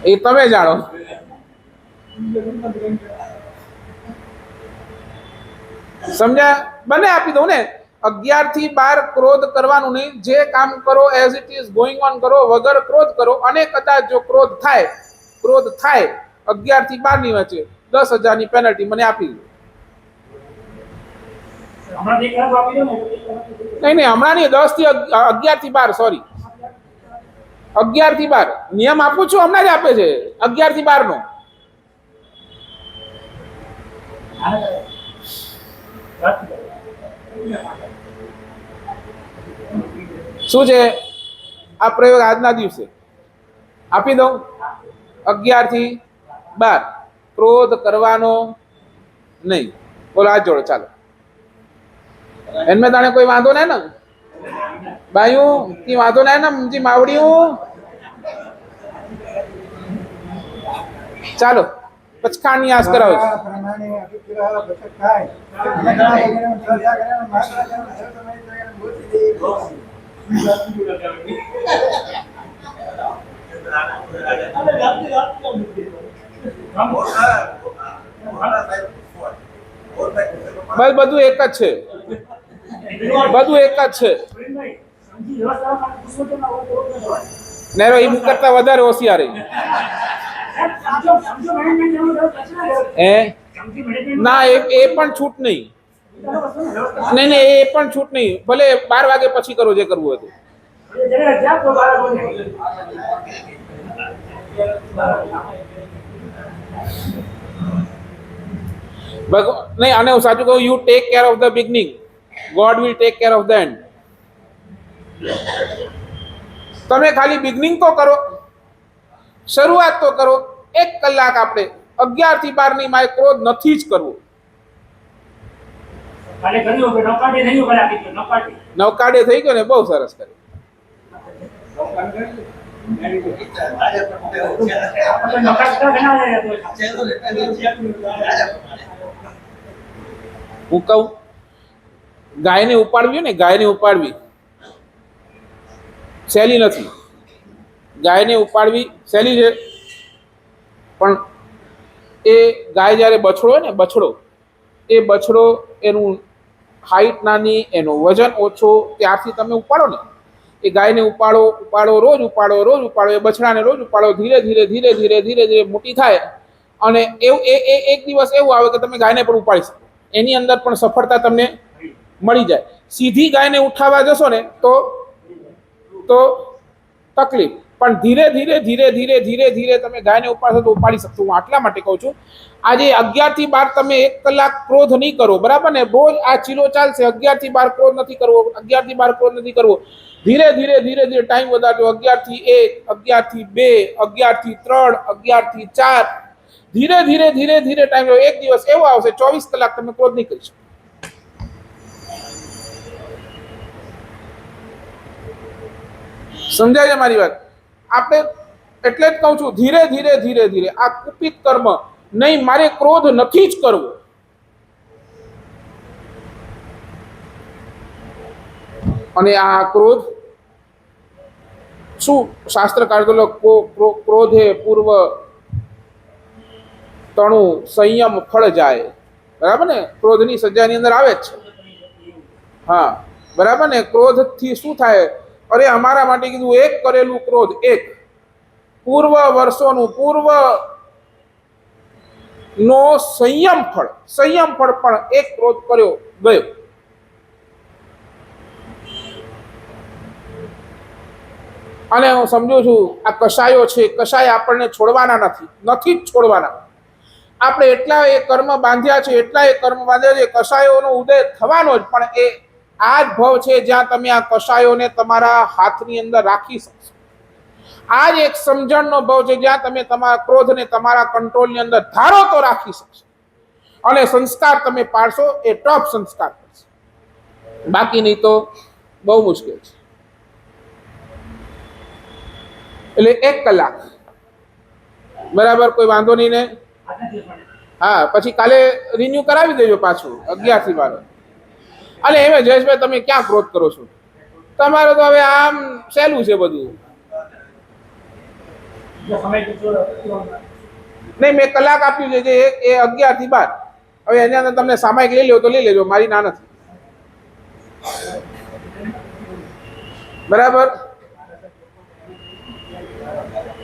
એ તમે જાણો. સમજ્યા? બંને આપી દઉં ને. 11 થી 12 ક્રોધ કરવાનું નહીં. જે કામ કરો as it is going on કરો, વગર ક્રોધ કરો. અને કદાચ જો ક્રોધ થાય 11 થી 12 ની વચ્ચે 10,000ની પેનલ્ટી મને આપી દો. નહીં, હમણાં નહીં, 10 થી 11 થી 12, સોરી, 11 થી 12 નિયમ આપું છું, હમણાં જ આપે છે 11 થી 12 નો. શું છે આ પ્રયોગ? આજના દિવસે આપી દઉં. 11 થી 12 ક્રોધ કરવાનો નહીં. બોલો હાથ જોડો. ચાલો, એનમે તાણે કોઈ વાંધો નહીં ને? બાયું की वादो नहीं ना मुझी मावड़ी हूँ. ચાલો પચકાની આસ કરાવો. બસ બધું એક જ છે, બધું એક જ છે. નેરો ઈ કરતા વધારે હોશિયાર ના. એ પણ છૂટ નહીં. નહીં, એ પણ છૂટ નહીં. ભલે 12 વાગે પછી કરો જે કરવું હતું. નહીં, આને હું સાચું કહું, you take care of the beginning, God will take care of the and. તમે ખાલી બિગનિંગ તો કરો, શરૂઆત તો કરો. 1 કલાક આપણે 11 થી 12 ની માય ક્રોધ નથી જ કરવો. નવકાડે થઈ ગયો ને, બહુ સરસ કર્યું. હું કહું, ગાયને ઉપાડવી ને, ગાયને ઉપાડવી સહેલી નથી. ગાયને ઉપાડવી સહેલી છે, પણ એ ગાય જ્યારે બછડો હોય ને, એ બછડો એનું હાઈટ નાની, એનું વજન ઓછો, ત્યારથી તમે ઉપાડો ને, એ ગાયને ઉપાડો, રોજ ઉપાડો, એ બછડાને રોજ ઉપાડો, ધીરે ધીરે મોટી થાય. અને એવું એક દિવસ એવું આવે કે તમે ગાયને પણ ઉપાડી શકો, એની અંદર પણ સફળતા તમને મળી જાય. સીધી ગાયને ઉઠાવવા જશો ને તો તકલીફ, પણ ધીરે ધીરે તમે ગાયને ઉપાડશો તો ઉપાડી શકશો. હું આટલા માટે કહું છું, આજે 11 થી 12 તમે 1 કલાક ક્રોધ નહીં કરો, બરાબર ને? રોજ આ ચીલો ચાલશે. 11 થી 12 ક્રોધ નથી કરવો, 11 થી 12 ક્રોધ નથી કરવો. ધીરે ધીરે ટાઈમ વધારજો. 11 થી 1, 11 થી 2, 11 થી 3, 11 થી 4, ધીરે ટાઈમ. એક દિવસ એવો આવશે 24 કલાક તમે ક્રોધ નહીં કરી શકો. સમજાય છે મારી વાત? આપણે એટલે જ કહું છું, ધીરે ધીરે. આ કુપિત કર્મ નહીં, મારે ક્રોધ નથી જ કરવો. અને આ ક્રોધ શું શાસ્ત્રકાર ક્રોધે પૂર્વ તણું સંયમ ફળ જાય, બરાબર ને? ક્રોધની સજાની અંદર આવે જ છે. હા, બરાબર ને? ક્રોધથી શું થાય? અરે અમારા માટે કીધું એક કરેલું ક્રોધ, એક પૂર્વ વર્ષોનું પૂર્વ નો સંયમ ફળ પણ એક ક્રોધ કર્યો ગયો. અને હું સમજુ છું આ કશાયો છે, કશાય આપણને છોડવાના નથી જ છોડવાના. આપણે એટલા એ કર્મ બાંધ્યા છે, કશાયોનો ઉદય થવાનો જ. પણ એ આ જ ભવ છે જ્યાં તમે આ કશાયોને તમારા હાથની અંદર રાખી શકશો. આ જ એક સમજણનો ભવ છે જ્યાં તમે તમારા ક્રોધને તમારા કંટ્રોલની અંદર ધારો તો રાખી શકશો. અને સંસ્કાર તમે પાડશો એ ટોપ સંસ્કાર કરશે, બાકી નહીં તો બહુ મુશ્કેલ છે. એટલે 1 કલાક, બરાબર? કોઈ વાંધો નહીં ને? હા, પછી કાલે રિન્યુ કરાવી દેજો પાછું 11 થી 12. અને એમ જયેશભાઈ તમે ક્યાં ક્રોધ કરો છો? તમારે તો હવે આમ સહેલું છે બધું. નહીં, મેં કલાક આપ્યું છે જે એ 11 થી 12. હવે એની અંદર તમને સામાયિક લઈ લો તો લઈ લેજો, મારી ના નથી. બરાબર?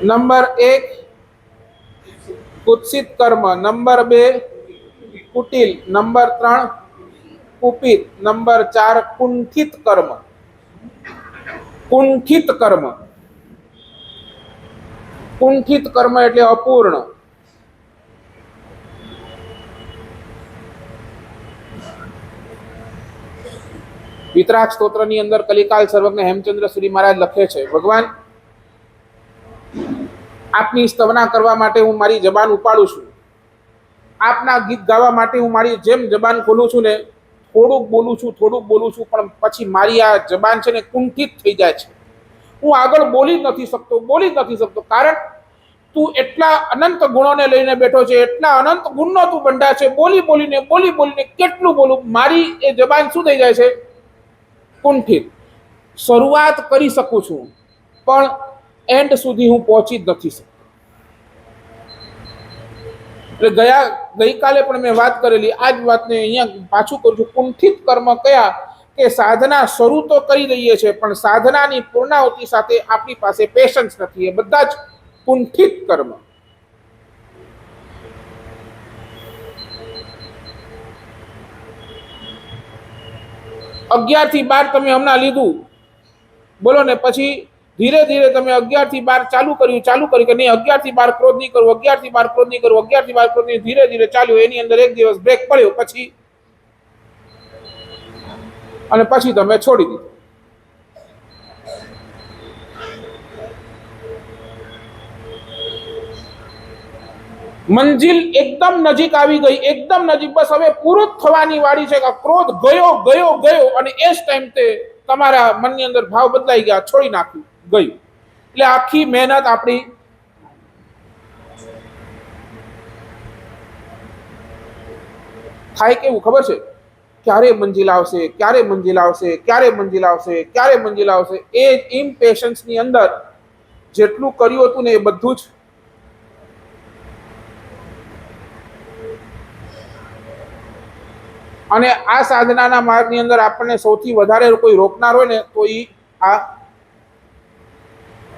નંબર 1 કુત્સિત કર્મ, નંબર 2 કુટિલ, નંબર 3 કુપિત, નંબર 4 કુંઠિત કર્મ. કુંઠિત કર્મ, કુંઠિત કર્મ એટલે અપૂર્ણ. વિતરાગ સ્તોત્રની અંદર કલિકાલ સર્વજ્ઞ હેમચંદ્ર સુરી મહારાજ લખે છે, ભગવાન આપની સ્તવના કરવા માટે હું મારી જબાન ઉપાડું છું. આપના ગીત ગાવા માટે હું મારી જેમ જબાન ખોલું છું ને, થોડુંક બોલું છું, પણ પછી મારી આ જબાન છે ને કુંઠિત થઈ જાય છે. હું આગળ બોલી જ નથી શકતો. કારણ તું એટલા અનંત ગુણોને લઈને બેઠો છે, એટલા અનંત ગુણનો તું બંધા છે. બોલીને કેટલું બોલું, મારી એ જબાન શું થઈ જાય છે? કુંઠિત. શરૂઆત કરી શકું છું પણ એન્ડ સુધી હું પહોંચી જ નથી શકતો. એટલે ગઈકાલે પણ મેં વાત કરેલી આ જ વાતને અહીંયા પાછું કરું છું. કુંઠિત કર્મ કયા? કે સાધના શરૂ તો કરી દઈએ છે પણ સાધનાની પૂર્ણાહુતિ સાથે આપણી પાસે પેશન્સ નથી. એ બધા જ કુંઠિત કર્મ. અગિયાર થી 12 તમે હમણાં લીધું, બોલો ને? પછી ધીરે ધીરે તમે 11 થી 12 ચાલુ કર્યું કે નહીં 11 થી 12 ક્રોધ નહીં કરવું, 11 થી 12 ક્રોધ નહીં કરવું, 11 થી 12 ક્રોધ નહીં. ધીરે ધીરે ચાલ્યું. એની અંદર એક દિવસ બ્રેક પડ્યો પછી, અને પછી તમે છોડી દીધું. મંજિલ એકદમ નજીક આવી ગઈ, એકદમ નજીક. બસ હવે પૂરું થવાની વાળી છે કે ક્રોધ ગયો અને એ જ ટાઈમ તે તમારા મનની અંદર ભાવ બદલાઈ ગયા, છોડી નાખ્યું, ગયું. એટલે આખી મહેનત આપણી થાય કેવું ખબર છે? ક્યારે મંજિલ આવશે. એ ઇમ્પેશન્સની અંદર જેટલું કર્યું હતું ને એ બધું જ અને આ સાધનાના માર્ગની અંદર આપણને સૌથી વધારે કોઈ રોકનાર હોય ને તો એ આ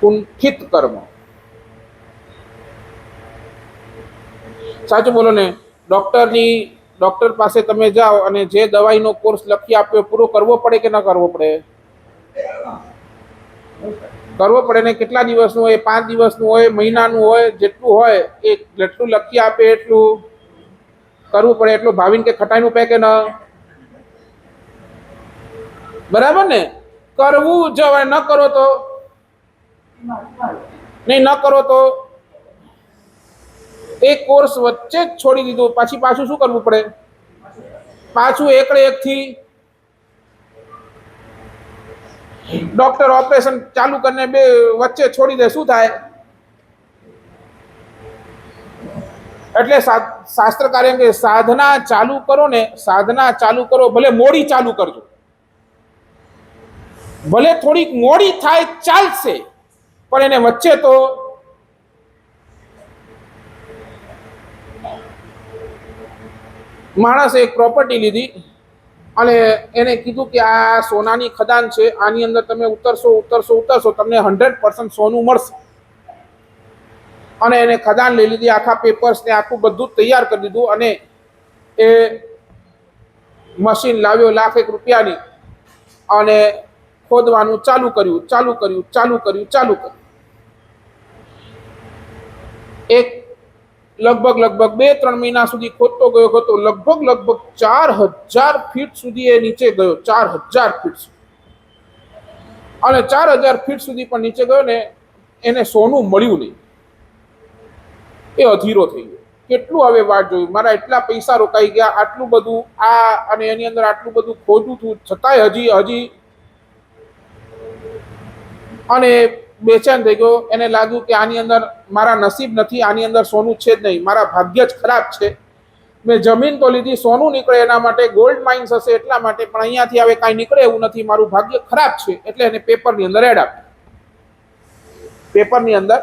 કુંઠિત કર્મ. સાચું બોલો ને? ડોક્ટર પાસે તમે જાઓ અને જે દવાઈનો કોર્સ લખી આપ્યો પૂરો કરવો પડે કે ન કરવો પડે? કરવો પડે ને. કેટલા દિવસનું હોય? 5 દિવસનું હોય, મહિનાનું હોય, જેટલું હોય એ જેટલું લખી આપે એટલું કરવું પડે. એટલું ભાવીને કે ખટાઈનું પે કે ન? બરાબર ને? કરવું જ હવે. ન કરો તો નહીં, ન કરો તો એક કોર્સ વચ્ચે જ છોડી દીધું, પાછું શું કરવું પડે? પાછું એકથી ડોક્ટર ઓપરેશન ચાલુ કરીને બે વચ્ચે છોડી દે, શું થાય? એટલે શાસ્ત્રકારે એમ કે સાધના ચાલુ કરો, ભલે મોડી ચાલુ કરજો, ભલે થોડીક મોડી થાય ચાલશે, પણ એને વચ્ચે તો માણસે એક પ્રોપર્ટી લીધી અને એને કીધું કે આ સોનાની ખદાન છે, આની અંદર તમે ઉતરશો તમને 100% સોનું મળશે. અને એને ખદાન લઈ લીધી, આખા પેપર્સ ને આખું બધું તૈયાર કરી દીધું અને એ મશીન લાવ્યો ₹1,00,000 અને ખોદવાનું ચાલુ કર્યું. એક લગભગ 2-3 મહિના સુધી ખોદતો ગયો, લગભગ 4,000 ફીટ સુધી એ નીચે ગયો, 4,000 ફીટ સુધી. અને 4,000 ફીટ સુધી પણ નીચે ગયો ને એને સોનું મળ્યું નહીં. એ અધીરો થઈ ગયો. કેટલું હવે વાટ જોયું, મારા એટલા પૈસા રોકાઈ ગયા, આટલું બધું અને એની અંદર આટલું બધું ખોદું હતું, છતાંય હજી અને બેચેન થઈ ગયો. એને લાગ્યું કે આની અંદર મારા નસીબ નથી, આની અંદર સોનું છે જ નહીં, મારા ભાગ્ય જ ખરાબ છે. મેં જમીન તો લીધી, સોનું નીકળે એના માટે, ગોલ્ડ માઇન્સ હશે એટલા માટે, પણ અહીંયાથી હવે કાંઈ નીકળે એવું નથી, મારું ભાગ્ય ખરાબ છે. એટલે એને પેપરની અંદર એડ આપી. પેપરની અંદર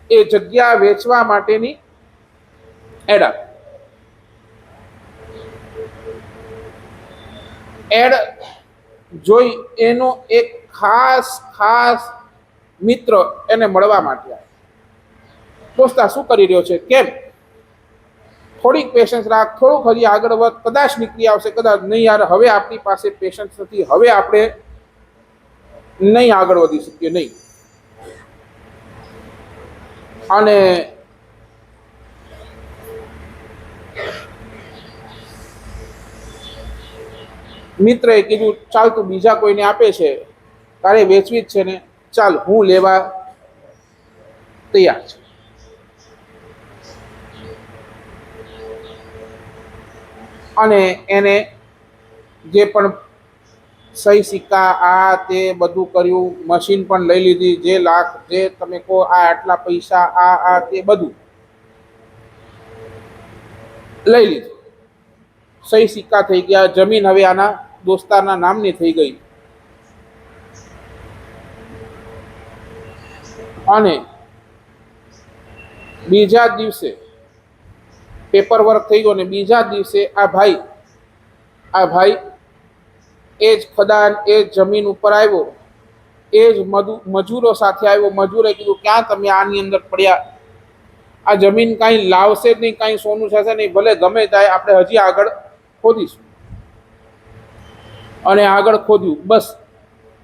એ જગ્યા વેચવા માટેની એડ આપી. એડ જોઈ એનો એક ખાસ મિત્ર એને મળવા માટે આવ્યો. દોસ્તા શું કરી રહ્યો છે, કેમ? થોડીક પેશન્સ રાખ, થોડુંક હજી આગળ વધ, કદાચ નીકળી આવશે, કદાચ નહીં. યાર હવે આપણી પાસે પેશન્સ નથી, હવે આપણે નહીં આગળ વધી શકીએ, નહીં. અને મિત્રએ કીધું ચાલ તું બીજા કોઈને આપે છે, તારે વેચવી જ છે ને, ચાલ હું લેવા તૈયાર છું. અને એને જે પણ સહી સિક્કા આ તે બધું કર્યું, મશીન પણ લઈ લીધી, જે તમે કહો આ આટલા પૈસા આ તે બધું લઈ લીધું. સહી સિક્કા થઈ ગયા, જમીન હવે આના દોસ્તારના નામની થઈ ગઈ. અને બીજા દિવસે પેપર વર્ક થઈ ગયો ને બીજા દિવસે આ ભાઈ એ જ ખદાન, એ જ જમીન ઉપર આવ્યો, એ જ મજૂરો સાથે આવ્યો. મજૂરે કીધું ક્યાં તમે આની અંદર પડ્યા, આ જમીન કાંઈ લાવશે જ નહીં, કાંઈ સોનું થશે નહીં, ભલે ગમે થાય, આપણે હજી આગળ ખોદીશું. અને આગળ ખોદ્યું, બસ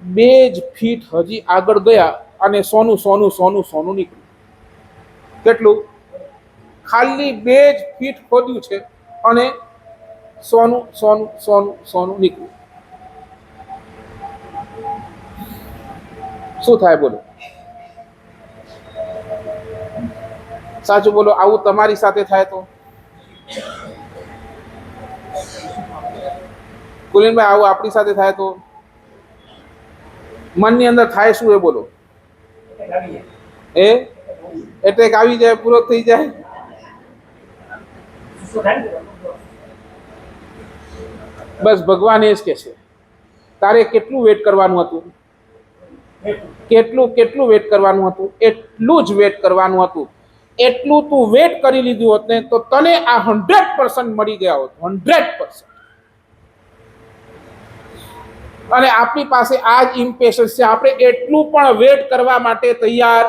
2 જ ફીટ હજી આગળ ગયા અને સોનું નીકળ્યું. કેટલું? ખાલી 2 જ ફીટ ખોદ્યું છે અને સોનું નીકળ્યું. શું થાય બોલો? સાચું બોલો, આવું તમારી સાથે થાય તો? કુલીનભાઈ, આવું આપણી સાથે થાય તો? મનની અંદર થાય શું એ બોલો? એટેક આવી જાય, પૂરો થઈ જાય. બસ ભગવાન એ જ કે છે તારે કેટલું વેટ કરવાનું હતું, કેટલું વેટ કરવાનું હતું, એટલું જ વેટ કરવાનું હતું. એટલું તું વેટ કરી લીધું હોત ને તો તને આ 100% મળી ગયા હોત, 100%. અને આપણી પાસે આ જ ઇમ્પેશન્સ છે, આપણે એટલું પણ વેટ કરવા માટે તૈયાર,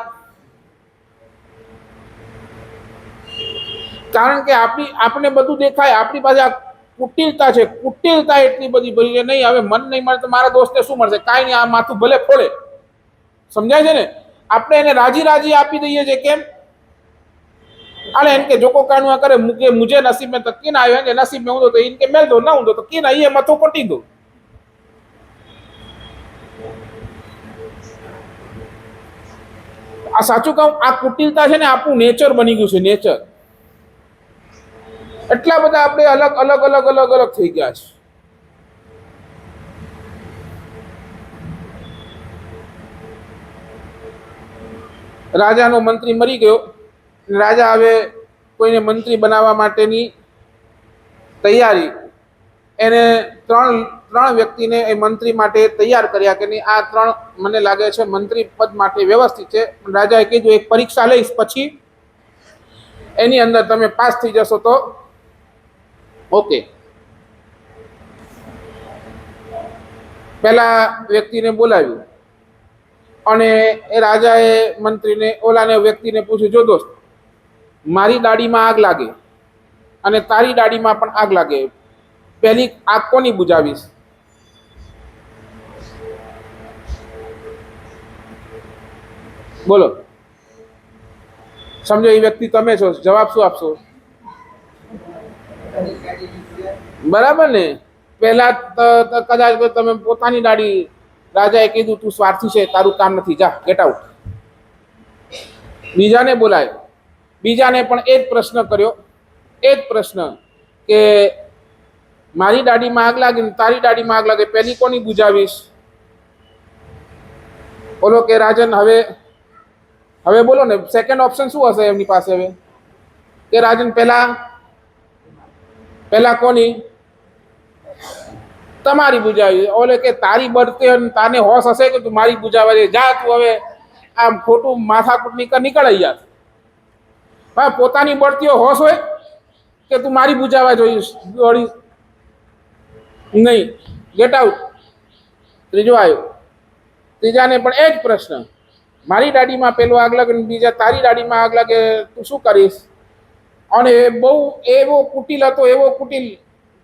કારણ કે આપણે બધું દેખાય, આપણી પાસે આ કુટિલતા છે, કુટિલતા એટલી બધી ભરી નહીં. હવે મન નહીં મળે તો મારા દોસ્તને શું મળશે? કાંઈ નહીં, આ માથું ભલે ફોડે. સમજાય છે ને? આપણે એને રાજી આપી દઈએ છીએ. કેમ? અને इनके जो को कानून करे मुझे नसीब में तक ना आयो, नसीब में हूं तो इनके मेल दो, ना हूं तो की ना ये मतो कोटी दो. આ સાચું કહું, આ કુટિલતા છે ને આપણું નેચર બની ગયું છે, નેચર. એટલા બધા આપણે અલગ થઈ ગયા છે. રાજાનો મંત્રી મરી ગયો, રાજા હવે કોઈને મંત્રી બનાવવા માટેની તૈયારી, એને ત્રણ વ્યક્તિને એ મંત્રી માટે તૈયાર કર્યા કે નહીં, આ ત્રણ મને લાગે છે મંત્રી પદ માટે વ્યવસ્થિત છે. રાજાએ કીધું એક પરીક્ષા લઈશ, પછી એની અંદર તમે પાસ થઈ જશો તો ઓકે. પેલા વ્યક્તિને બોલાવ્યું અને એ રાજાએ મંત્રીને ઓલાને વ્યક્તિને પૂછ્યું, જો દોસ્ત, મારી દાઢીમાં આગ લાગે અને તારી દાઢીમાં પણ આગ લાગે, પહેલી આગ કોની બુજાવીશ? બોલો, સમજો એ વ્યક્તિ તમે છો, જવાબ શું આપશો? બરાબર ને? પહેલા કદાચ તમે પોતાની દાઢી, રાજાએ કીધું તું સ્વાર્થી છે, તારું કામ નથી, જા, ગેટ આઉટ. બીજાને બોલાય, બીજાને પણ એ જ પ્રશ્ન કર્યો, એ જ પ્રશ્ન કે મારી દાઢીમાં આગ લાગે ને તારી દાઢીમાં આગ લાગે, પહેલી કોની બુજાવીશ? બોલો કે રાજન, હવે બોલો ને, સેકન્ડ ઓપ્શન શું હશે એમની પાસે? હવે કે રાજન પહેલા કોની? તમારી બુજાવી. ઓલે કે તારી બળતે તાને હોશ હશે કે તું મારી બુજાવા દે, જા તું હવે આમ ખોટું માથાકૂટ નીકળાઈ જા. હા, પોતાની બળતીઓ હોશ હોય કે તું મારી બુજાવા જોઈશ નહીં, ગેટ આઉટ. ત્રીજો આવ્યો, ત્રીજાને પણ એ જ પ્રશ્ન, મારી દાઢીમાં પેલો આગ લાગે, બીજા તારી દાઢીમાં આગ લાગે, તું શું કરીશ? અને બહુ એવો કુટિલ હતો, એવો કુટિલ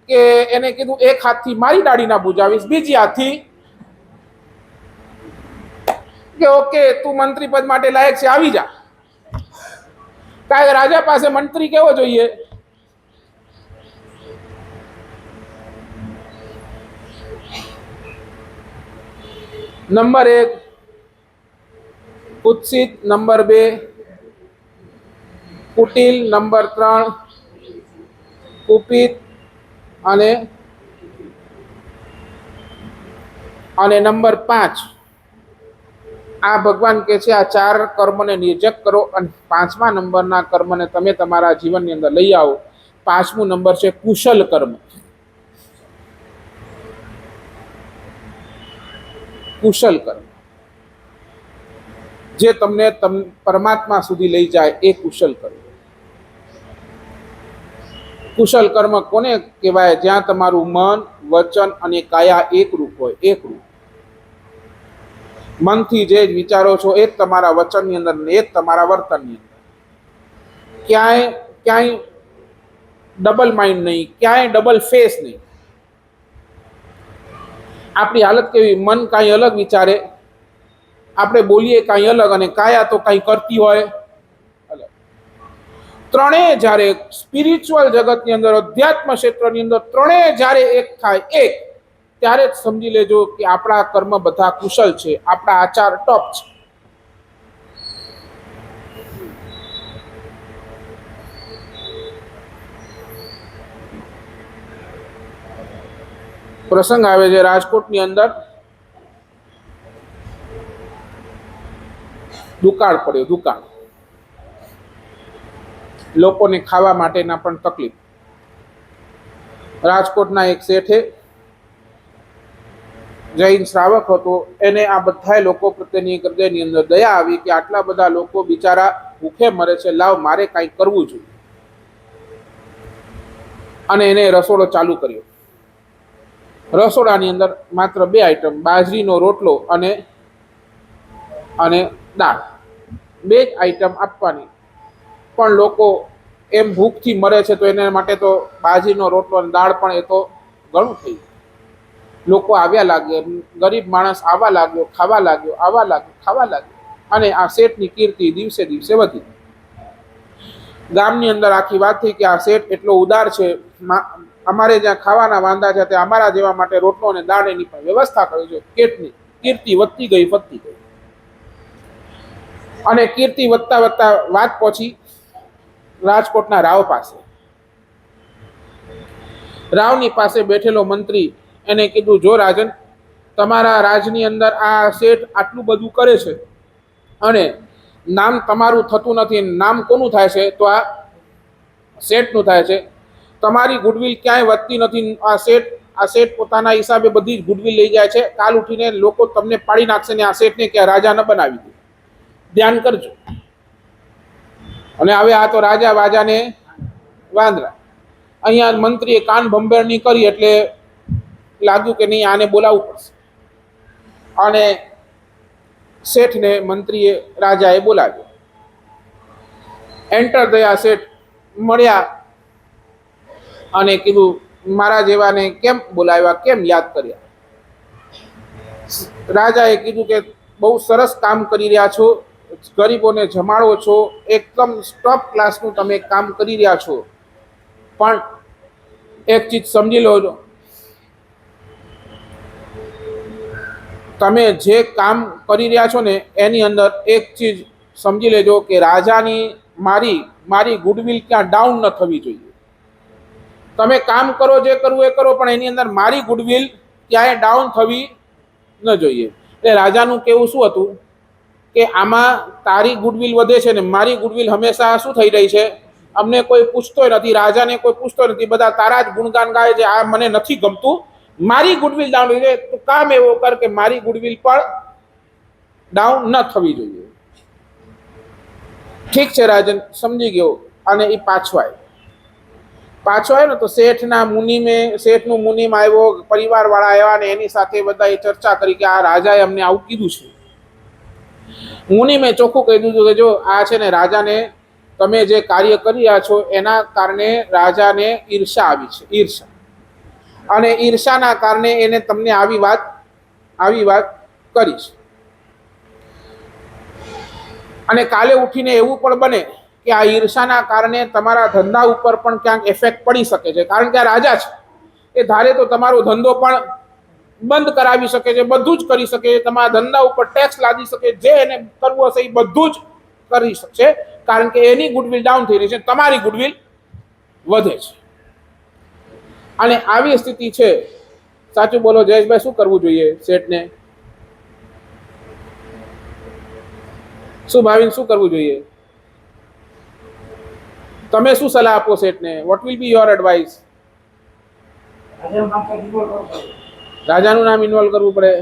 કે એને કીધું એક હાથથી મારી દાઢી ના બુજાવીશ, બીજી હાથથી કે ઓકે તું મંત્રી પદ માટે લાયક છે, આવી જા. કારણ રાજા પાસે મંત્રી કેવો જોઈએ? નંબર 1 કુત્સિત, નંબર 2 કુટિલ, નંબર 3 કુપિત અને નંબર 5 આ ભગવાન કે છે આ 4 કર્મને નિર્જક કરો અને 5મા નંબરના કર્મને તમે તમારા જીવનની અંદર લઈ આવો. 5મો નંબર છે કુશલ કર્મ. કુશલ કર્મ જે તમને પરમાત્મા સુધી લઈ જાય, એ કુશલ કર્મ. કુશલ કર્મ કોને કહેવાય? જ્યાં તમારું મન, વચન અને કાયા એકરૂપ હોય. એકરૂપ મનથી જે વિચારો છો એ જ તમારા વચનની અંદર ને એ જ તમારા વર્તનની અંદર. ક્યાંય ડબલ માઇન્ડ નહીં, ક્યાંય ડબલ ફેસ નહીં. આપણી હાલત કેવી? મન કાંઈ અલગ વિચારે, આપણે બોલીએ કાંઈ અલગ, અને કાયા તો કાંઈ કરતી હોય અલગ. ત્રણેય જ્યારે સ્પિરિચ્યુઅલ જગતની અંદર, અધ્યાત્મ ક્ષેત્રની અંદર ત્રણેય જ્યારે એક થાય, એક, ત્યારે જ સમજી લેજો કે આપણા કર્મ બધા કુશલ છે, આપણા આચાર ટોપ છે. પ્રસંગ આવે છે રાજકોટની અંદર, દુકાળ પડ્યો, દુકાળ. લોકોને ખાવા માટેના પણ તકલીફ. રાજકોટના એક શેઠે, જૈન શ્રાવક હતો, એને આ બધા લોકો પ્રત્યેની હૃદયની અંદર દયા આવી કે આટલા બધા લોકો બિચારા ભૂખે મરે છે, લાવ મારે કંઈક કરવું જોઈએ. અને એને રસોડો ચાલુ કર્યો. રસોડાની અંદર માત્ર 2 આઈટમ, બાજરીનો રોટલો અને દાળ, 2 જ આઈટમ આપવાની. પણ લોકો એમ ભૂખથી મરે છે, તો એના માટે તો બાજરીનો રોટલો અને દાળ પણ એ તો ઘણું થઈ ગયું. લોકો આવ્યા લાગ્યા, ગરીબ માણસ આવવા લાગ્યો, ખાવા લાગ્યો, આવવા લાગ્યો, ખાવા લાગ્યો. અને આ શેઠની કીર્તિ દિવસે દિવસે વધી. ગામની અંદર આખી વાત થઈ કે આ શેઠ એટલો ઉદાર છે, અમારે જ્યાં ખાવાના વાંધા છે ત્યાં અમારા જેવા માટે રોટલો અને દાળ એની પણ વ્યવસ્થા કરી છે. કેટલી કીર્તિ વધતી ગઈ. અને કીર્તિ વધતા વાત પહોંચી રાજકોટના રાવ પાસે. રાવની પાસે બેઠેલો મંત્રી એને કીધું, જો રાજન, તમારા રાજની અંદર આ શેઠ આટલું બધું કરે છે અને નામ તમારું થતું નથી. નામ કોનું થાય છે? તો આ શેઠનું થાય છે. તમારી ગુડવિલ ક્યાંય વધતી નથી. આ શેઠ આ શેઠ પોતાના હિસાબે બધી જ ગુડવિલ લઈ જાય છે. કાલ ઉઠીને લોકો તમને પાડી નાખશે ને આ શેઠને કે રાજા ન બનાવી દે. ધ્યાન કરજો. અને હવે આ તો રાજા વાજાને વાંદરા. અહીંયા મંત્રીએ કાન ભંભેરણી કરી એટલે લાગ્યું કે નહીં, આને બોલાવવું પડશે. અને શેઠને મંત્રીએ રાજાએ બોલાવ્યો. એન્ટર થયા. શેઠ મળ્યા અને કીધું મારા જેવાને કેમ બોલાવ્યા, કેમ યાદ કર્યા? રાજાએ કીધું કે બહુ સરસ કામ કરી રહ્યા છો, ગરીબોને જમાડો છો, એકદમ ટોપ ક્લાસનું તમે કામ કરી રહ્યા છો, પણ એક ચીજ સમજી લો, તમે જે કામ કરી રહ્યા છો ને એની અંદર એક ચીજ સમજી લેજો કે રાજાની મારી ગુડવિલ ક્યાં ડાઉન ન થવી જોઈએ. તમે કામ કરો, જે કરવું એ કરો, પણ એની અંદર મારી ગુડવિલ ક્યાંય ડાઉન થવી ન જોઈએ. એટલે રાજાનું કેવું શું હતું કે આમાં તારી ગુડવિલ વધે છે ને મારી ગુડવિલ હંમેશા શું થઈ રહી છે, અમને કોઈ પૂછતોય નથી, રાજાને કોઈ પૂછતો નથી, બધા તારા જ ગુણગાન ગાય છે, આ મને નથી ગમતું, મારી ગુડવિલ ડાઉન થઈ છે, તું કામ એવો કર કે મારી ગુડવિલ પણ ડાઉન ન થવી જોઈએ. ઠીક છે, રાજન સમજી ગયો. અને એ પાછો આવ્યો ને તો શેઠનું મુનિમ આવ્યો, પરિવારવાળા આવ્યા ને એની સાથે બધાએ ચર્ચા કરી કે આ રાજાએ અમને આવું કીધું છે. મુનિમે ચોખ્ખું કહી દીધું કે જો આ છે ને રાજાને તમે જે કાર્ય કરી રહ્યા છો એના કારણે રાજાને ઈર્ષા આવી છે, ઈર્ષા. અને ઈર્ષાના કારણે એને તમને આવી વાત કરી છે. અને કાલે ઉઠીને એવું પણ બને કે આ ઈર્ષાના કારણે તમારા ધંધા ઉપર પણ ક્યાંક ઇફેક્ટ પડી શકે છે, કારણ કે આ રાજા છે, એ ધારે તો તમારો ધંધો પણ બંધ કરાવી શકે છે, બધું જ કરી શકે છે, તમારા ધંધા ઉપર ટેક્સ લાદી શકે, જે એને કરવું હશે એ બધું જ કરી શકશે, કારણ કે એની ગુડવિલ ડાઉન થઈ રહી છે, તમારી ગુડવિલ વધે છે. અને આવી સ્થિતિ છે. સાચું બોલો જયેશભાઈ, શું કરવું જોઈએ શેઠને? શું ભાવિન, શું કરવું જોઈએ? તમે શું સલાહ આપો શેઠને? What will be your advice? રાજાનું નામ ઇન્વોલ્વ કરવું પડે,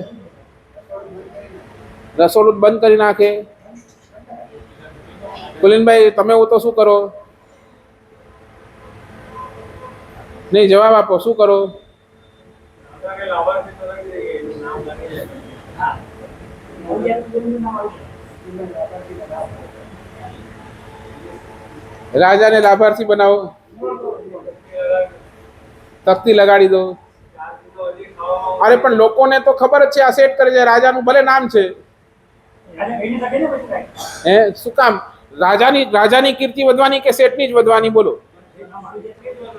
રસોડું બંધ કરી નાખે. કુલીનભાઈ તમે હો તો શું કરો? નહીં, જવાબ આપો, શું કરો? રાજાને લાભાર્થી બનાવો, તકતી લગાડી દો. અરે પણ લોકોને તો ખબર જ છે આ સેટ કરે છે, રાજાનું ભલે નામ છે, શું કામ? રાજાની કીર્તિ વધવાની કે શેઠની જ વધવાની? બોલો,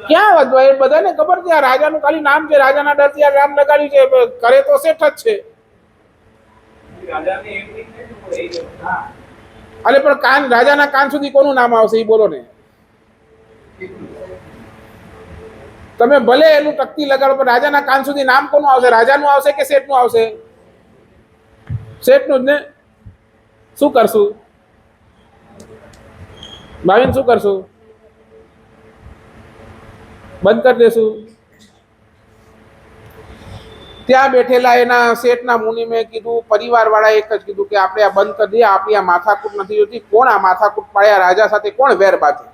ક્યાં વધવા? એ બધાને ખબર છે આ રાજાનું ખાલી નામ છે, રાજાના ડરથી આ નામ લગાડ્યું છે, કરે તો શેઠ જ છે. અરે પણ રાજાના કાન સુધી કોનું નામ આવશે એ બોલો ને. તમે ભલે એનું તકતી લગાડો પણ રાજાના કાન સુધી નામ કોનું આવશે? રાજાનું આવશે કે શેઠનું આવશે? શેઠનું જ ને. શું કરશું ભાવિન, શું કરશું? બંધ કરી દેશું? ત્યાં બેઠેલા એના શેઠના મુનિમે કીધું, પરિવારવાળાએ એક જ કીધું કે આપણે આ બંધ કરી દઈએ, આપણી આ માથાકૂટ નથી જોતી. કોણ આ માથાકૂટ પાડ્યા? રાજા સાથે કોણ વેર બાંધે?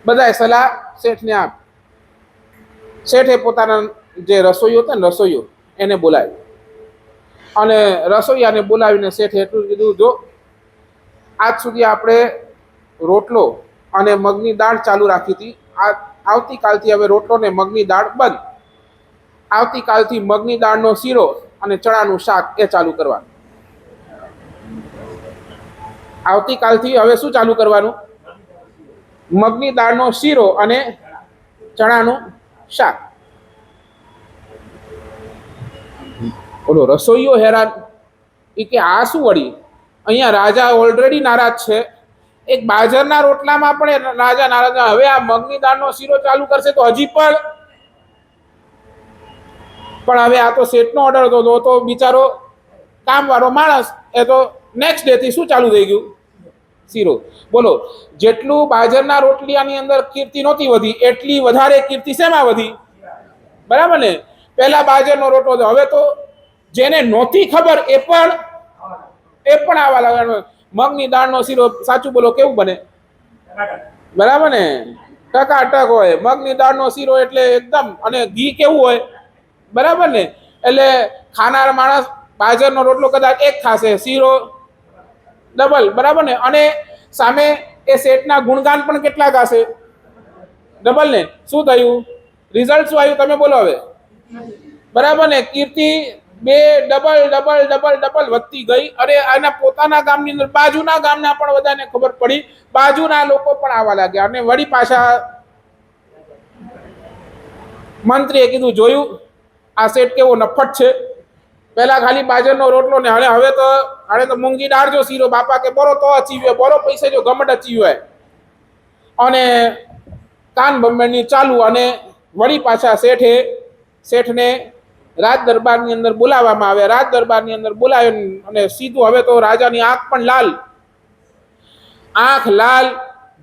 બધાએ સલાહ શેઠને આપી. શેઠે પોતાના જે રસોઈયો હતા ને, રસોઈયો એને બોલાવ્યો અને રસોઈયાને બોલાવીને શેઠે એટલું કીધું, જો આજ સુધી આપણે રોટલો અને મગની દાળ ચાલુ રાખી હતી, આવતીકાલથી હવે રોટલો ને મગની દાળ બંધ. આવતીકાલથી મગની દાળનો શીરો અને ચણાનું શાક એ ચાલુ કરવાનું. આવતીકાલથી હવે શું ચાલુ કરવાનું? મગની દાળનો શીરો અને ચણાનું શાક. બોલો, રસોઈયો હેરાન, એ કે આ શું વળી? અહીંયા રાજા ઓલરેડી નારાજ છે, એક બાજરના રોટલામાં પણ રાજા નારાજ, હવે આ મગની દાળનો શીરો ચાલુ કરશે તો હજી પણ હવે આ તો શેઠનો ઓર્ડર હતો તો બિચારો કામવાળો માણસ, એ તો નેક્સ્ટ ડે થી શું ચાલુ થઈ ગયું? શીરો. બોલો, જેટલું બાજરના રોટલિયાની અંદર કીર્તિ નહોતી વધી, એટલી વધારે કીર્તિ શેમાં વધી? બરાબર ને? પહેલા બાજરનો રોટલો હતો, હવે તો જેને નહોતી ખબર એ પણ આવા લાગે. મગની દાળનો શીરો સાચું બોલો કેવું બને? બરાબર ને? ટકાટક હોય. મગની દાળનો શીરો એટલે એકદમ, અને ઘી કેવું હોય? બરાબર ને? એટલે ખાનાર માણસ બાજરનો રોટલો કદાચ એક ખાશે, શીરો ડબલ. બરાબર ને? અને સામે એ શેઠના ગુણગાન પણ કેટલા ગાશે? ડબલ ને? શું થયું? રિઝલ્ટ શું આવ્યું તમે બોલો હવે? બરાબર ને? કીર્તિ બે ડબલ ડબલ ડબલ ડબલ વધતી ગઈ. અને આના પોતાના ગામની અંદર બાજુના ગામના પણ બધાને ખબર પડી, બાજુના લોકો પણ આવવા લાગ્યા. અને વળી પાછા મંત્રીએ કીધું, જોયું આ શેઠ કેવો નફટ છે? પેલા ખાલી બાજરનો રોટલો ને હવે તો મૂંગી દાળ જો શીરો, બાપા કે બોરો તો અચીવ્યો, બોરો પૈસે જો ગમટ અચીવ્યો. અને કાન બંબેની ચાલુ. અને વળી પાછા શેઠને રાજ દરબારની અંદર બોલાવવામાં આવ્યા. રાજ દરબારની અંદર બોલાવ્યો અને સીધું, હવે તો રાજાની આંખ લાલ,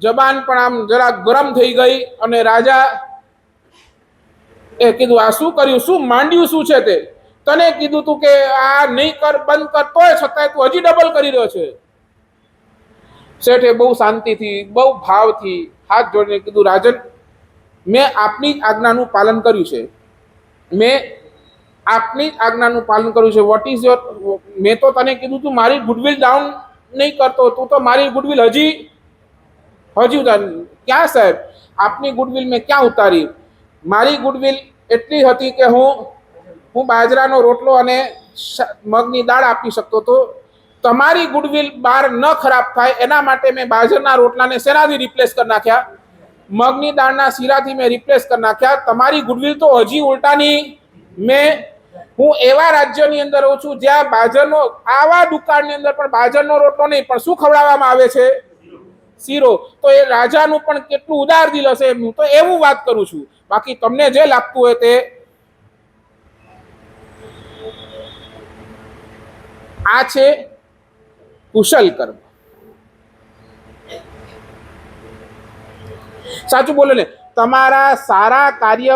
જબાન પણ આમ જરા ગરમ થઈ ગઈ. અને રાજા એ કીધું, આ શું કર્યું? શું માંડ્યું? શું છે તે? તને કીધું તું કે આ નહીં કર, બંધ કર, તોય છતાંય તું હજી ડબલ કરી રહ્યો છે. શેઠે બહુ શાંતિથી, બહુ ભાવથી હાથ જોડીને કીધું, રાજન, મેં આપની જ આજ્ઞાનું પાલન કર્યું છે. What is your? મેં તો તને કીધું તું મારી ગુડવિલ ડાઉન નહીં કરતો, તું તો મારી ગુડવિલ હજી ઉતારી. ક્યાં સાહેબ? આપની ગુડવિલ મેં ક્યાં ઉતારી? મારી ગુડવિલ એટલી હતી કે હું બાજરાનો રોટલો અને મગની દાળ આપી શકતો હતો. તમારી ગુડવિલ બહાર ન ખરાબ થાય એના માટે મેં બાજરના રોટલાને શેનાથી રિપ્લેસ કરી નાખ્યા? મગની દાળના શીરાથી મેં રિપ્લેસ કરી નાખ્યા. તમારી ગુડવિલ તો હજી ઉલટાની. હું એવા રાજ્યની અંદર રહું છું જ્યાં આવા દુકાળની અંદર પણ બાજરનો રોટલો નહીં, પણ શું ખવડાવવામાં આવે છે? શીરો. તો એ રાજાનું પણ કેટલું ઉદાર દિલ હશે. હું તો એવું વાત કરું છું. બાકી તમને જે લાગતું હોય તે. આ છે કુશલ કર્મ. સાચું બોલો ને? તમારા સારા કાર્ય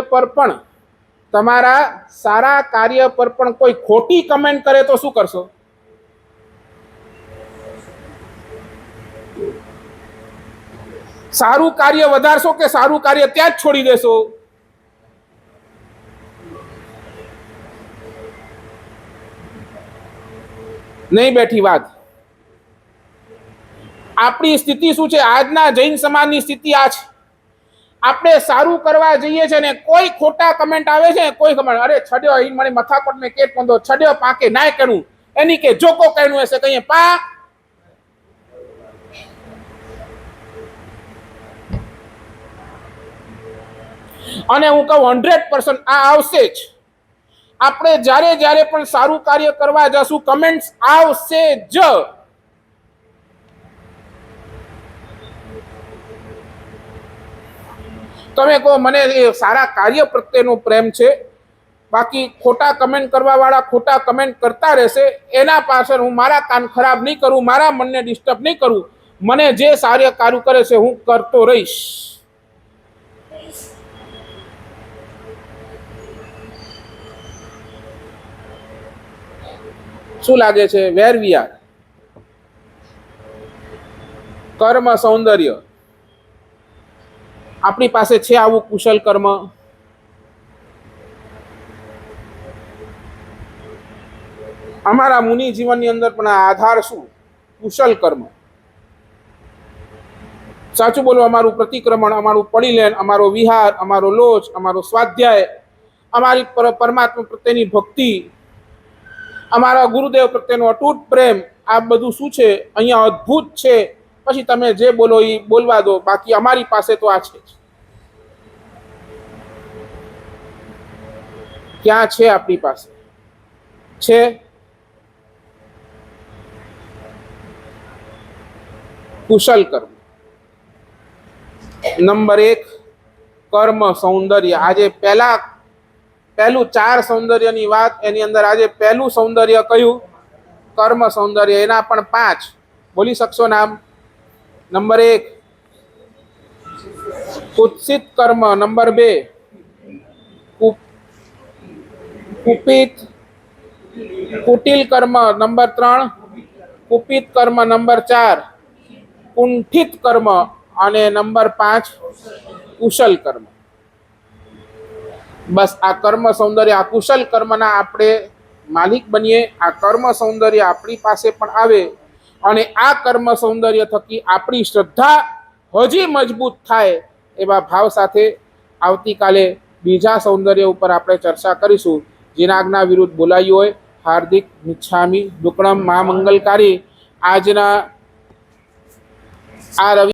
પર પણ કોઈ ખોટી કમેન્ટ કરે તો શું કરશો? સારું કાર્ય વધારશો કે સારું કાર્ય ત્યાં જ છોડી દેશો? નહીં બેઠી વાત. આપણી સ્થિતિ શું છે? આજના જૈન સમાજની સ્થિતિ આ છે. આપણે સારું કરવા જઈએ છે ને કોઈ ખોટા કમેન્ટ આવે છે, કોઈ કમેન્ટ, અરે છડ્યો અહીં મને મથાકોટ મેં કેટ પંદો, છડ્યો પાકે નાય કરું, એની કે જોકો કહેનું હશે કહીએ પા. અને હું કહું 100% આ આવશે જ. આપણે જ્યારે પણ સારું કાર્ય કરવા જશું, કમેન્ટ્સ આવશે જ. તમે કહો મને એ સારા કાર્ય પ્રત્યેનો પ્રેમ છે, બાકી ખોટા કમેન્ટ કરવા વાળા ખોટા કમેન્ટ કરતા રહેશે, એના પાછળ હું મારા કાન ખરાબ નહીં કરું, મારા મનને ડિસ્ટર્બ નહીં કરું. મને જે સારું કાર્ય કરે છે હું કરતો રહીશ. શું લાગે છે? વેર વી આર? કર્મ સૌંદર્ય. આપણી પાસે છે આવું કુશલ કર્મ? અમારા મુનિ જીવનની અંદર પણ આધાર શું? કુશલ કર્મ. સાચું બોલો, અમારું પ્રતિક્રમણ, અમારું પરિલેન, અમારો વિહાર, અમારો લોચ, અમારો સ્વાધ્યાય, અમારી પરમાત્મા પ્રત્યેની ભક્તિ, અમારા ગુરુદેવ પ્રત્યેનો અતૂટ પ્રેમ, આ બધું શું છે? અહીંયા અદ્ભુત છે. પછી તમે જે બોલો એ બોલવા દો, બાકી અમારી પાસે તો આ છે. ક્યાં છે આપણી પાસે? છે કુશલ કર્મ. નંબર 1 કર્મ સૌંદર્ય. આજે પહેલું 4 સૌંદર્યની વાત, એની અંદર આજે પહેલું સૌંદર્ય કયું? કર્મ સૌંદર્ય. એના પણ 5 બોલી શકશો નામ? નંબર 1 કુત્સિત કર્મ. નંબર 2 કુપિત કુટિલ કર્મ નંબર 3, કુપિત કર્મ નંબર 4, કુંઠિત કર્મ અને નંબર 5 કુશલ કર્મ. બસ આ કર્મ સૌંદર્ય, આ કુશલ કર્મના આપણે માલિક બનીએ, આ કર્મ સૌંદર્ય આપણી પાસે પણ આવે અને આ કર્મ સૌંદર્ય થકી આપણી શ્રદ્ધા હજી મજબૂત થાય એવા ભાવ સાથે આવતીકાલે બીજા સૌંદર્ય ઉપર આપણે ચર્ચા કરીશું. જેના આજ્ઞા વિરુદ્ધ બોલાયું હોય હાર્દિક મિચ્છામિ દુક્કડમ મા મંગલકારી. આજના આ રવિ